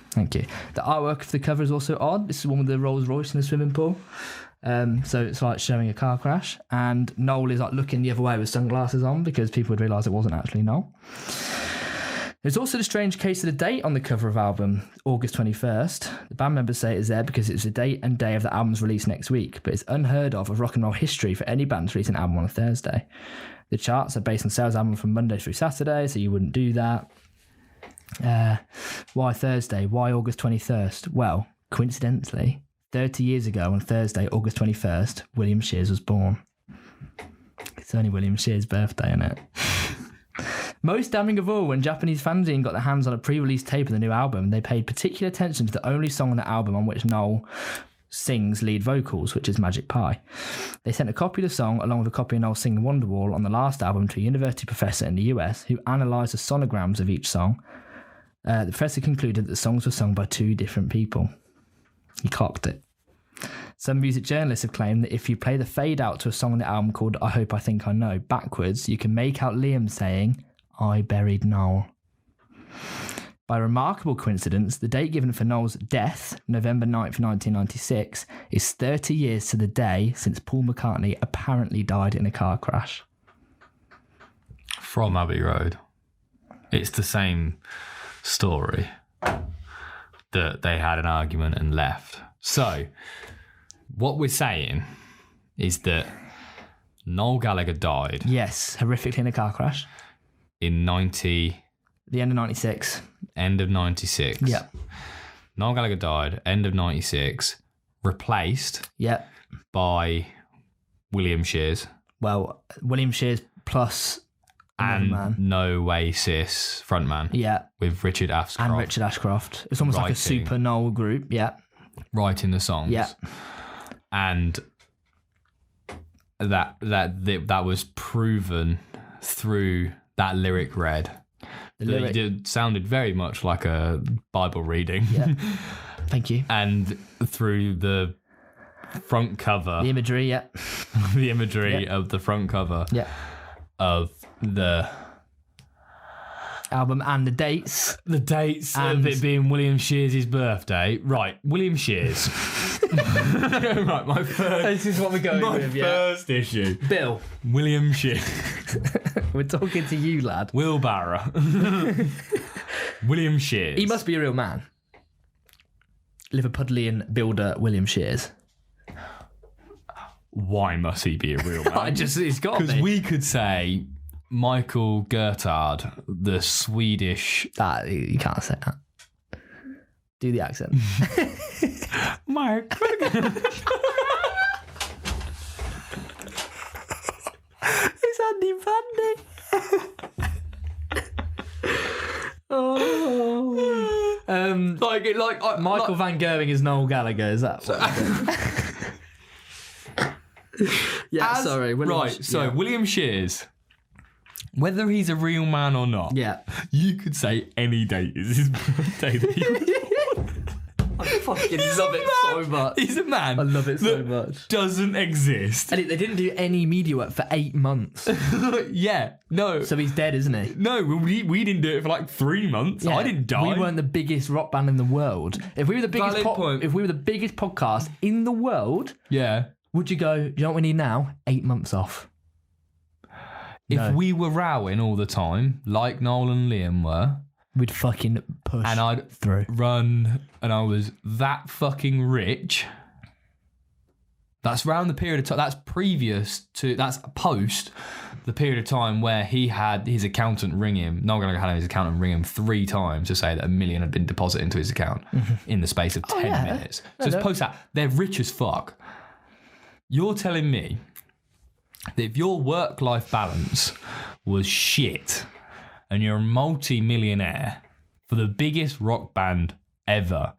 B: Thank you. The artwork of the cover is also odd. This is one with the Rolls Royce in the swimming pool. So it's like showing a car crash. And Noel is like looking the other way with sunglasses on because people would realise it wasn't actually Noel. There's also the strange case of the date on the cover of the album, August 21st. The band members say it's there because it's the date and day of the album's release next week, but it's unheard of rock and roll history for any band to release an album on a Thursday. The charts are based on sales album from Monday through Saturday, so you wouldn't do that. Why Thursday? Why August 21st? Well, coincidentally, 30 years ago on Thursday, August 21st, William Shears was born. It's only William Shears' birthday, isn't it? Most damning of all, when Japanese fanzine got their hands on a pre-release tape of the new album, they paid particular attention to the only song on the album on which Noel sings lead vocals, which is Magic Pie. They sent a copy of the song along with a copy of Noel singing Wonderwall on the last album to a university professor in the US who analysed the sonograms of each song. The professor concluded that the songs were sung by 2 different people. He clocked it. Some music journalists have claimed that if you play the fade out to a song on the album called I Hope I Think I Know backwards, you can make out Liam saying, "I buried Noel." By remarkable coincidence, the date given for Noel's death, November 9th, 1996, is 30 years to the day since Paul McCartney apparently died in a car crash.
A: From Abbey Road. It's the same story that they had an argument and left. So, what we're saying is that Noel Gallagher died.
B: Yes, horrifically in a car crash.
A: In
B: the end of 96.
A: End of 96.
B: Yeah.
A: Noel Gallagher died, end of 96, replaced by William Shears.
B: Well, William Shears plus
A: and No Way Sis frontman.
B: Yeah.
A: With Richard Ashcroft.
B: And Richard Ashcroft. It's almost like a super Noel group. Yeah.
A: Writing the songs.
B: Yeah.
A: And that was proven through that lyric read. It sounded very much like a Bible reading.
B: Yeah. Thank you.
A: And through the front cover.
B: The imagery, yeah.
A: The imagery of the front cover.
B: Yeah.
A: Of the
B: album and the dates.
A: The dates of it being William Shears' birthday. Right, William Shears. Right, my first.
B: This is what we're going with, yeah.
A: First issue.
B: Bill.
A: William Shears.
B: We're talking to you, lad.
A: Wheelbarrow. William Shears.
B: He must be a real man. Liverpudlian builder William Shears.
A: Why must he be a real man?
B: He's got to be.
A: Because we could say Michael Gertard, the Swedish...
B: You can't say that. Do the accent.
A: Michael
B: It's Andy Pandy. Michael Van Goering is Noel Gallagher, is that what?
A: William Shears, whether he's a real man or not, you could say any date is his birthday that he was born.
B: I fucking love it so much.
A: He's a man.
B: I love it so much.
A: Doesn't exist.
B: And they didn't do any media work for 8 months.
A: Yeah, no.
B: So he's dead, isn't he?
A: No, we didn't do it for like 3 months.
B: Yeah,
A: I didn't die.
B: We weren't the biggest rock band in the world. If we were the biggest if we were the biggest podcast in the world, would you go, do you know what we need now? 8 months off.
A: If we were rowing all the time, like Noel and Liam were,
B: we'd fucking push
A: and I'd run, and I was that fucking rich. That's around the period of time. That's post the period of time where he had his accountant ring him. Noel Gallagher had his accountant ring him 3 times to say that $1 million had been deposited into his account in the space of 10 minutes. So it's post that. They're rich as fuck. You're telling me that if your work-life balance was shit and you're a multi-millionaire for the biggest rock band ever,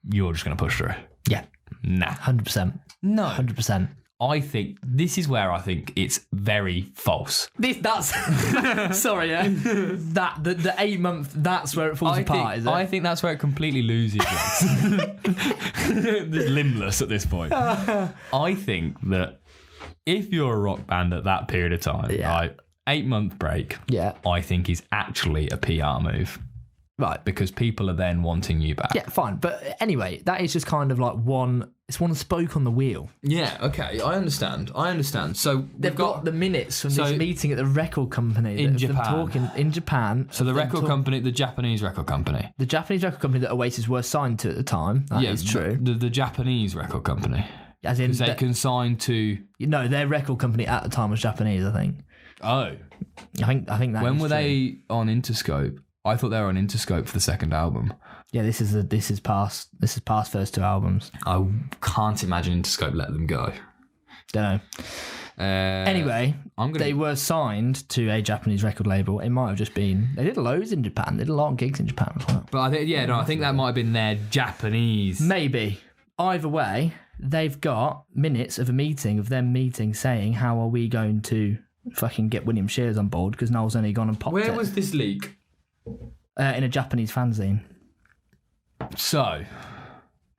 A: you're just going to push through?
B: Yeah.
A: Nah.
B: 100%. No. 100%.
A: I think this is where I think it's very false.
B: That's sorry, the 8 month, that's where it falls apart, is it?
A: I think that's where it completely loses legs. It's limbless at this point. I think that if you're a rock band at that period of time, right, 8 month break, I think is actually a PR move.
B: Right.
A: Because people are then wanting you back.
B: Yeah, fine. But anyway, that is just kind of like one spoke on the wheel.
A: Yeah, okay. I understand. So
B: they've got the minutes from this meeting at the record company
A: in Japan.
B: Talking in Japan.
A: So the record company, the Japanese record company.
B: The Japanese record company that Oasis were signed to at the time. That is true.
A: The Japanese record company.
B: As in
A: they can sign to...
B: No, their record company at the time was Japanese, I think.
A: Oh.
B: I think that
A: When
B: is
A: were
B: true.
A: they on Interscope? I thought they were on Interscope for the second album.
B: Yeah, this is past first 2 albums.
A: I can't imagine Interscope let them go.
B: Don't know. Anyway, they were signed to a Japanese record label. It might have just been... They did loads in Japan. They did a lot of gigs in Japan as well.
A: But I think that might have been their Japanese...
B: Maybe. Either way, they've got minutes of a meeting, of them meeting, saying, how are we going to fucking get William Shears on board? Because Noel's only gone and popped it.
A: Where was this leak?
B: In a Japanese fanzine.
A: So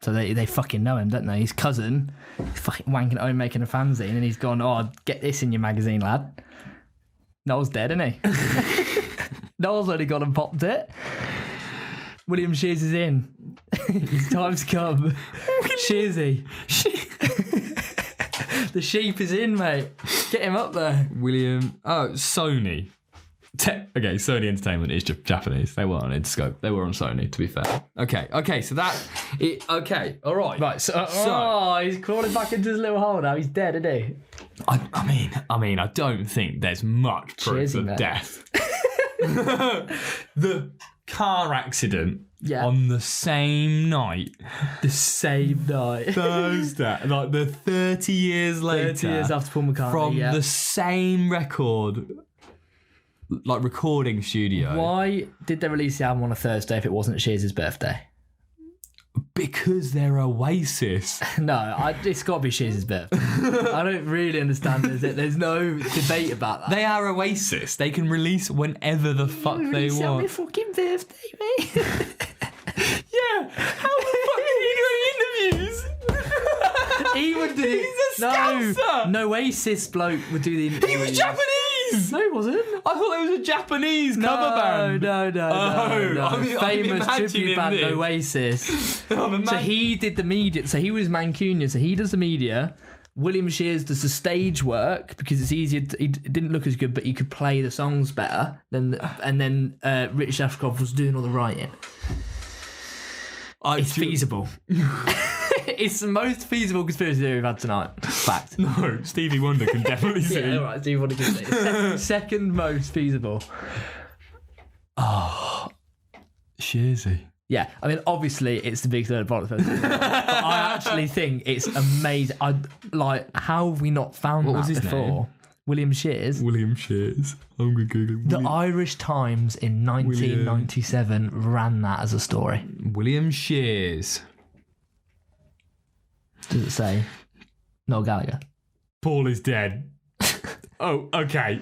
B: they fucking know him, don't they? His cousin, he's fucking wanking at home making a fanzine, and he's gone, oh, get this in your magazine, lad. Noel's dead, isn't he? Noel's only gone and popped it. William Shears is in. His time's come. Shearsy. The sheep is in, mate. Get him up there.
A: Sony. Sony Entertainment is Japanese. They weren't on Interscope. They were on Sony, to be fair. Okay, so that... all right.
B: Right, so he's crawling back into his little hole now. He's dead, isn't he?
A: I mean, I don't think there's much proof of death. The car accident on the same night.
B: The same night.
A: Thursday. Like the 30 years later.
B: 30 years after Paul McCartney.
A: From the same record... like recording studio.
B: Why did they release the album on a Thursday if it wasn't Shears' birthday?
A: Because they're Oasis.
B: No, it's got to be Shears' birthday. I don't really understand this. There's no debate about that.
A: They are Oasis. They can release whenever the fuck they want.
B: On my fucking birthday, mate.
A: Yeah. How the fuck are you doing interviews?
B: He would do.
A: He's a scouser.
B: No Oasis bloke would do the interviews.
A: He was Japanese. is.
B: No, it wasn't.
A: I thought it was a Japanese cover band.
B: No.
A: I'm
B: Famous
A: imagining
B: tribute band
A: this.
B: Oasis. So he did the media. So he was Mancunian. So he does the media. William Shears does the stage work because it's easier. It didn't look as good, but he could play the songs better. And then Rich Ashcroft was doing all the writing. It's feasible. It's the most feasible conspiracy theory we've had tonight. Fact.
A: No, Stevie Wonder can definitely see.
B: Yeah, all right, Stevie Wonder can see. Second most feasible.
A: Oh, Shearsy.
B: Yeah, I mean, obviously it's the big third product festival, but I actually think it's amazing. How have we not found
A: What
B: that
A: was his
B: before?
A: name?
B: William Shears.
A: William Shears. I'm going to Google him.
B: The Irish Times in 1997 ran that as a story.
A: William Shears.
B: Does it say Noel Gallagher?
A: Paul is dead. Oh, okay.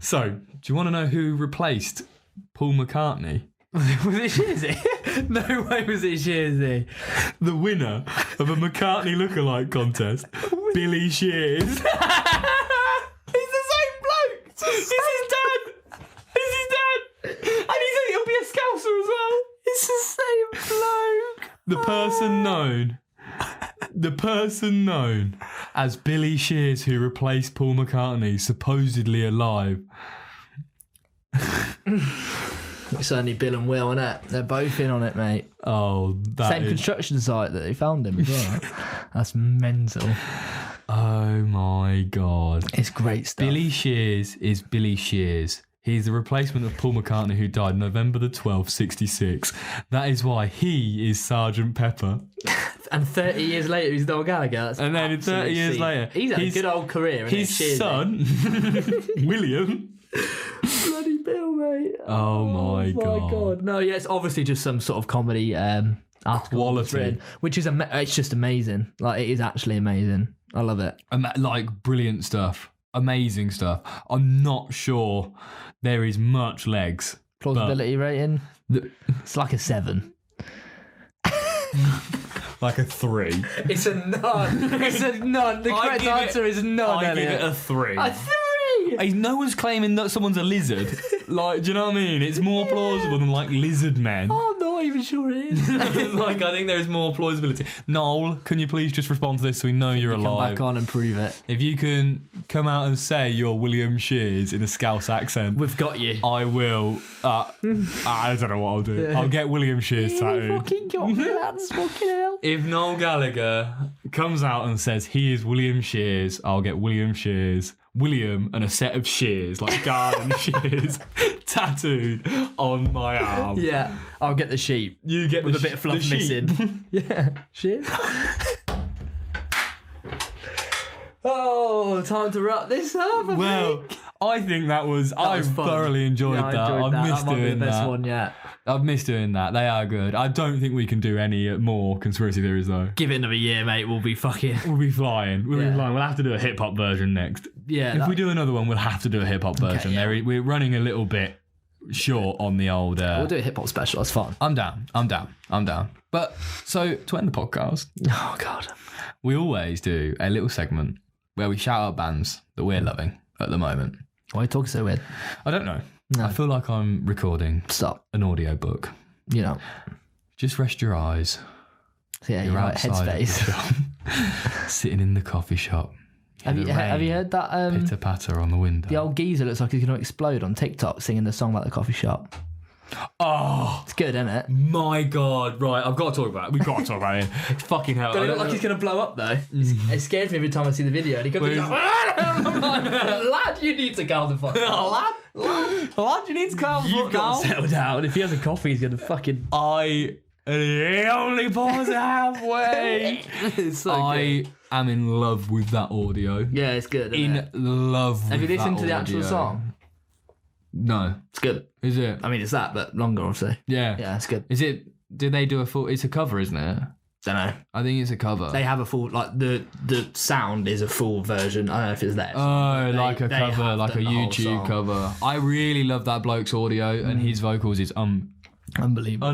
A: So, do you want to know who replaced Paul McCartney?
B: Was it Shearsy? No way was it Shearsy.
A: The winner of a McCartney lookalike contest, Billy Shears. He's the same bloke. It's his dad. It's his dad. And he'll be a Scouser as well.
B: It's the same bloke.
A: The person known as Billy Shears, who replaced Paul McCartney, supposedly alive.
B: It's only Bill and Will, innit? They're both in on it, mate.
A: Oh,
B: Same construction site that they found him as well. That's mental.
A: Oh my God.
B: It's great stuff.
A: Billy Shears is Billy Shears. He's the replacement of Paul McCartney, who died November the 12th, 1966. That is why he is Sergeant Pepper.
B: And 30 years later, he's Noel Gallagher.
A: And then 30 years later,
B: he's had a good old career.
A: His son, William.
B: Bloody Bill, mate.
A: Oh my God.
B: No, yeah, it's obviously just some sort of comedy article.
A: Quality.
B: Written, which is, it's just amazing. Like, it is actually amazing. I love it.
A: Like, brilliant stuff. Amazing stuff. I'm not sure there is much legs.
B: Plausibility rating? It's like a 7.
A: Like a 3.
B: It's a none. It's a none. The correct answer is none.
A: I give it a 3.
B: A 3?
A: No one's claiming that someone's a lizard. Like, do you know what I mean? It's more plausible than like lizard men.
B: Oh, I'm not even sure it is.
A: Like, I think there is more plausibility. Noel, can you please just respond to this so we know you're alive?
B: Come back on and prove it.
A: If you can come out and say you're William Shears in a Scouse accent,
B: we've got you.
A: I will. I don't know what I'll do. I'll get William Shears tattooed.
B: Fucking got me, that's fucking hell.
A: If Noel Gallagher comes out and says he is William Shears, I'll get William Shears, William, and a set of shears, like garden shears, tattooed on my arm.
B: Yeah, I'll get the sheep.
A: You get
B: with a bit of fluff missing. Yeah, sheep. Oh, time to wrap this up.
A: Well, I think I thoroughly enjoyed that. I missed doing that. That might be the best one yet. I've missed doing that. They are good. I don't think we can do any more conspiracy theories though.
B: Give it another year, mate. We'll be flying.
A: We'll be flying. We'll have to do a hip hop version next.
B: Yeah.
A: If we do another one, we'll have to do a hip hop version. Okay, yeah. We're running a little bit short on the old.
B: We'll do a hip hop special. That's fun.
A: I'm down. But so to end the podcast.
B: Oh God.
A: We always do a little segment where we shout out bands that we're loving at the moment.
B: Why are you talking so weird?
A: I don't know. No. I feel like I'm recording an audio book.
B: You know.
A: Just rest your eyes.
B: Yeah, you're right.
A: Headspace. Sitting in the coffee shop.
B: Have you heard that?
A: Pitter patter on the window.
B: The old geezer looks like he's going to explode on TikTok singing the song about the coffee shop.
A: Oh,
B: it's good, isn't it?
A: My God! Right, I've got to talk about it. We've got to talk about it. Fucking hell!
B: Does it look like he's going to blow up though? It scares me every time I see the video. And he comes like, lad, you need to calm the fuck down. Lad, you need to calm the fuck down. You've got to settle down. If he has a coffee, he's going to fucking.
A: I only pause halfway.
B: It's so good.
A: I am in love with that audio.
B: Yeah, it's good.
A: In love with that audio.
B: Have you listened to the actual song?
A: No.
B: It's good.
A: Is it?
B: I mean, it's that, but longer, obviously.
A: Yeah.
B: Yeah, it's good.
A: Is it? Did they do a full? It's a cover, isn't it?
B: Don't know.
A: I think it's a cover.
B: They have a full, like, the sound is a full version. I don't know if it's theirs.
A: Oh, like a cover, like a YouTube cover. I really love that bloke's audio, and his vocals is Unbelievable.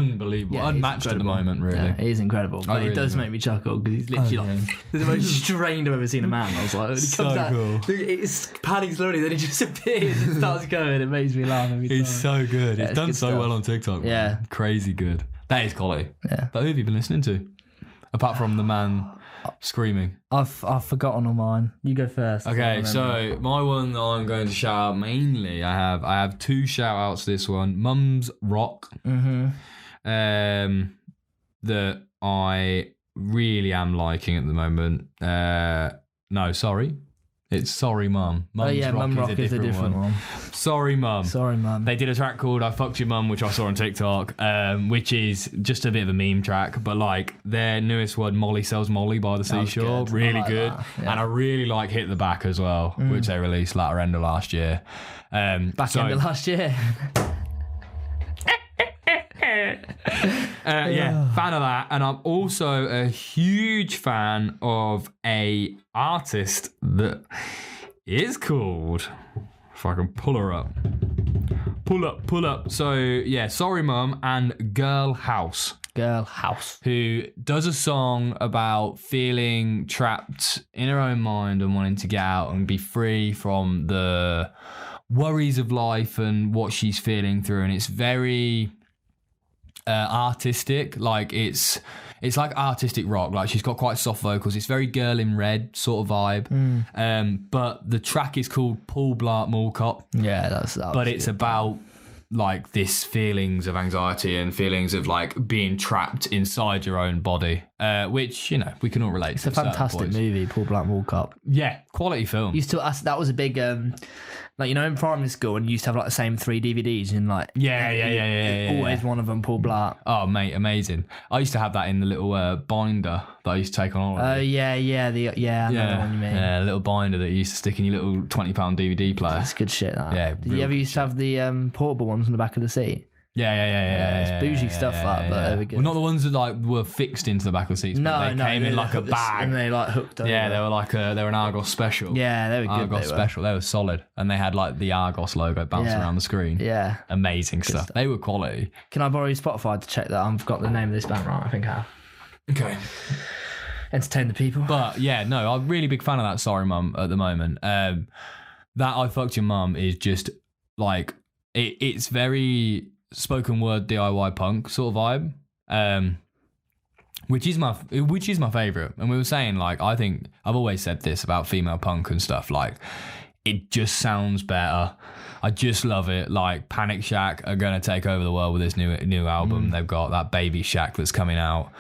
B: Yeah,
A: Unmatched at the moment, really.
B: Yeah, he is incredible. But it does make me chuckle because he's literally the most strained I've ever seen a man. I was like, when he comes out,
A: cool.
B: it's panning slowly, then he just appears and starts going. It makes me laugh every time.
A: He's so good. He's done
B: good
A: so
B: stuff.
A: well on TikTok.
B: Yeah.
A: Man. Crazy good. That is quality.
B: Yeah.
A: But who have you been listening to? Apart from the man screaming.
B: I've forgotten all mine. You go first.
A: Okay, so my one that I'm going to shout out mainly, I have two shout outs this one. Mum's Rock. That I really am liking at the moment. No, sorry. It's Sorry Mum. Mum's
B: Mum Rock is a different one.
A: Sorry Mum.
B: Sorry Mum.
A: They did a track called I Fucked Your Mum, which I saw on TikTok, which is just a bit of a meme track, but like their newest one, Molly Sells Molly by the Seashore,
B: good.
A: really
B: I like
A: good.
B: that, yeah.
A: And I really like Hit the Back as well, which they released latter end of last year.
B: End of last year.
A: Fan of that, and I'm also a huge fan of a artist that is called, if I can pull her up, pull up. So yeah, Sorry Mum and Girl House, who does a song about feeling trapped in her own mind and wanting to get out and be free from the worries of life and what she's feeling through, and it's very artistic. Like it's like artistic rock. Like she's got quite soft vocals. It's very Girl in Red sort of vibe. But the track is called Paul Blart Mall Cop.
B: Yeah, that's that.
A: But it's about like this feelings of anxiety and feelings of like being trapped inside your own body, which, you know, we can all relate to.
B: It's a fantastic movie, Paul Blart Mall Cop.
A: Yeah, quality film.
B: Used to that was a big like, you know, in primary school, and you used to have like the same 3 DVDs, and like always one of them, Paul Blart.
A: Oh mate, amazing! I used to have that in the little binder that I used to take on holiday.
B: I know the one you mean.
A: Yeah, a little binder that you used to stick in your little £20 DVD player.
B: That's good shit. That.
A: Yeah.
B: Did you ever used to have the portable ones on the back of the seat?
A: Yeah.
B: It's bougie stuff, but they were good.
A: Well, not the ones that like were fixed into the back of the seats. But they came in like a bag,
B: and they like hooked over.
A: Yeah, they were an Argos special.
B: Yeah, they were good.
A: Argos special. They were solid, and they had like the Argos logo bouncing around the screen.
B: Yeah,
A: amazing stuff. They were quality.
B: Can I borrow your Spotify to check that I've got the name of this band right? I think I have.
A: Okay.
B: Entertain the people.
A: But yeah, no, I'm a really big fan of that Sorry Mum at the moment. That I Fucked Your Mum is just like it's very spoken word DIY punk sort of vibe, which is my favorite. And we were saying, like, I think I've always said this about female punk and stuff, like it just sounds better. I just love it. Like Panic Shack are gonna take over the world with this new album. They've got that Baby Shack that's coming out.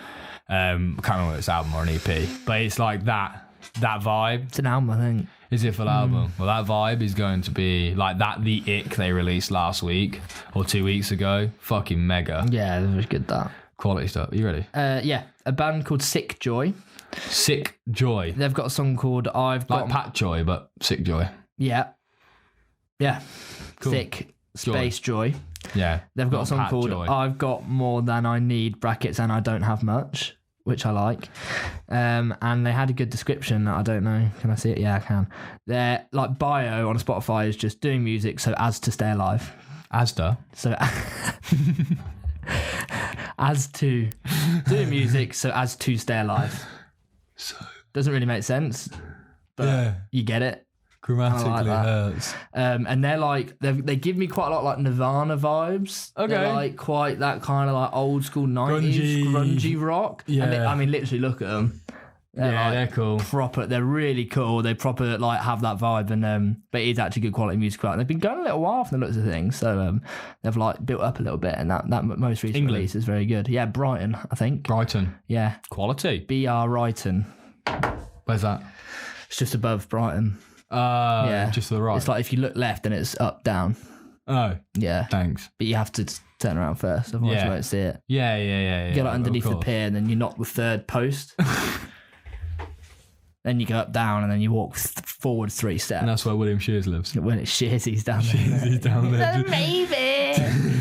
A: I can't remember whether it's album or an EP, but it's like that vibe.
B: It's an album, I think.
A: Is it full album? Well, that vibe is going to be like that. The Ick they released last week or 2 weeks ago, fucking mega.
B: Yeah, it was good. That
A: quality stuff. Are you ready?
B: Yeah, a band called Sick Joy.
A: Sick Joy.
B: They've got a song called I've Got...
A: Like Pat Joy, but Sick Joy.
B: Yeah. Cool. Sick Space Joy.
A: Yeah.
B: They've got a song
A: Pat
B: called
A: Joy.
B: I've Got More Than I Need, brackets, and I Don't Have Much, which I like. And they had a good description that I don't know. Can I see it? Yeah, I can. Their like bio on Spotify is just doing music so as to stay alive.
A: Asda.
B: So as to doing music so as to stay alive.
A: So
B: doesn't really make sense, but you get it.
A: Grammatically hurts.
B: And they're like they give me quite a lot like Nirvana vibes. Okay. They're like quite that kind of like old school 90s grungy rock. Yeah. And I mean, literally look at them.
A: They're cool.
B: Proper. They're really cool. They proper like have that vibe, and but it's actually good quality music. And they've been going a little while from the looks of things, so they've like built up a little bit, and that most recent release is very good. Yeah, Brighton, I think.
A: Brighton.
B: Yeah.
A: Quality.
B: BR Brighton.
A: Where's that?
B: It's just above Brighton.
A: Just to the right.
B: It's like if you look left and it's up, down.
A: Oh.
B: Yeah.
A: Thanks.
B: But you have to turn around first, otherwise you won't see it.
A: Yeah.
B: You get like underneath the pier, and then you knock the third post. Then you go up, down, and then you walk forward 3 steps.
A: And that's where William Shears lives.
B: When it's Shears, he's down there.
A: He's down there.
B: Maybe.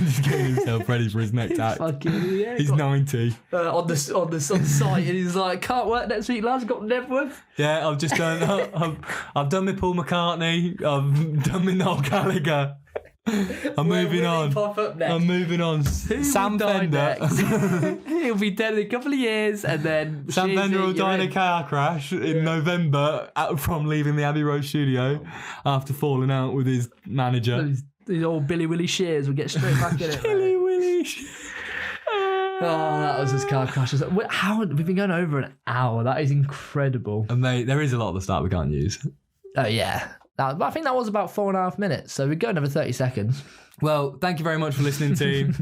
A: Just getting himself ready for his next act. He's 90.
B: On the site, and he's like, can't work next week, lads, got Nebworth.
A: Yeah, I've just done. I've done my Paul McCartney. I've done my Noel Gallagher. I'm moving on.
B: Pop up next?
A: I'm moving on. Sam Fender.
B: He'll be dead in a couple of years, and then
A: Sam Fender will die in a car crash in November from leaving the Abbey Road studio after falling out with his manager.
B: These old Billy Willie Shears will get straight back in it.
A: Billy Willie.
B: Oh, that was his car crash. How we've been going over an hour. That is incredible.
A: And mate, there is a lot of the start we can't use.
B: Oh yeah. I think that was about 4.5 minutes, so we're going over 30 seconds.
A: Well, thank you very much for listening, team.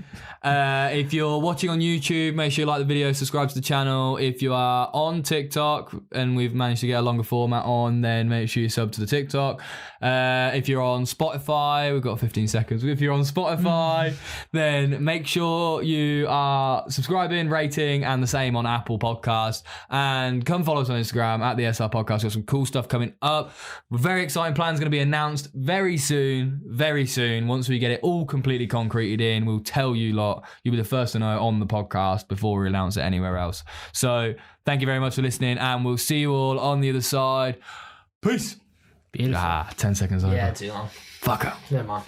A: If you're watching on YouTube, make sure you like the video, subscribe to the channel. If you are on TikTok and we've managed to get a longer format on, then make sure you sub to the TikTok. If you're on Spotify, we've got 15 seconds. If you're on Spotify, then make sure you are subscribing, rating, and the same on Apple Podcasts. And come follow us on Instagram at the SR Podcast. We've got some cool stuff coming up. Very exciting plans going to be announced very soon. Once we get it all completely concreted in, we'll tell you lot. You'll be the first to know on the podcast before we announce it anywhere else. So thank you very much for listening, and we'll see you all on the other side. Peace.
B: Beautiful.
A: 10 seconds over.
B: Yeah, too long.
A: Fucker.
B: Never mind.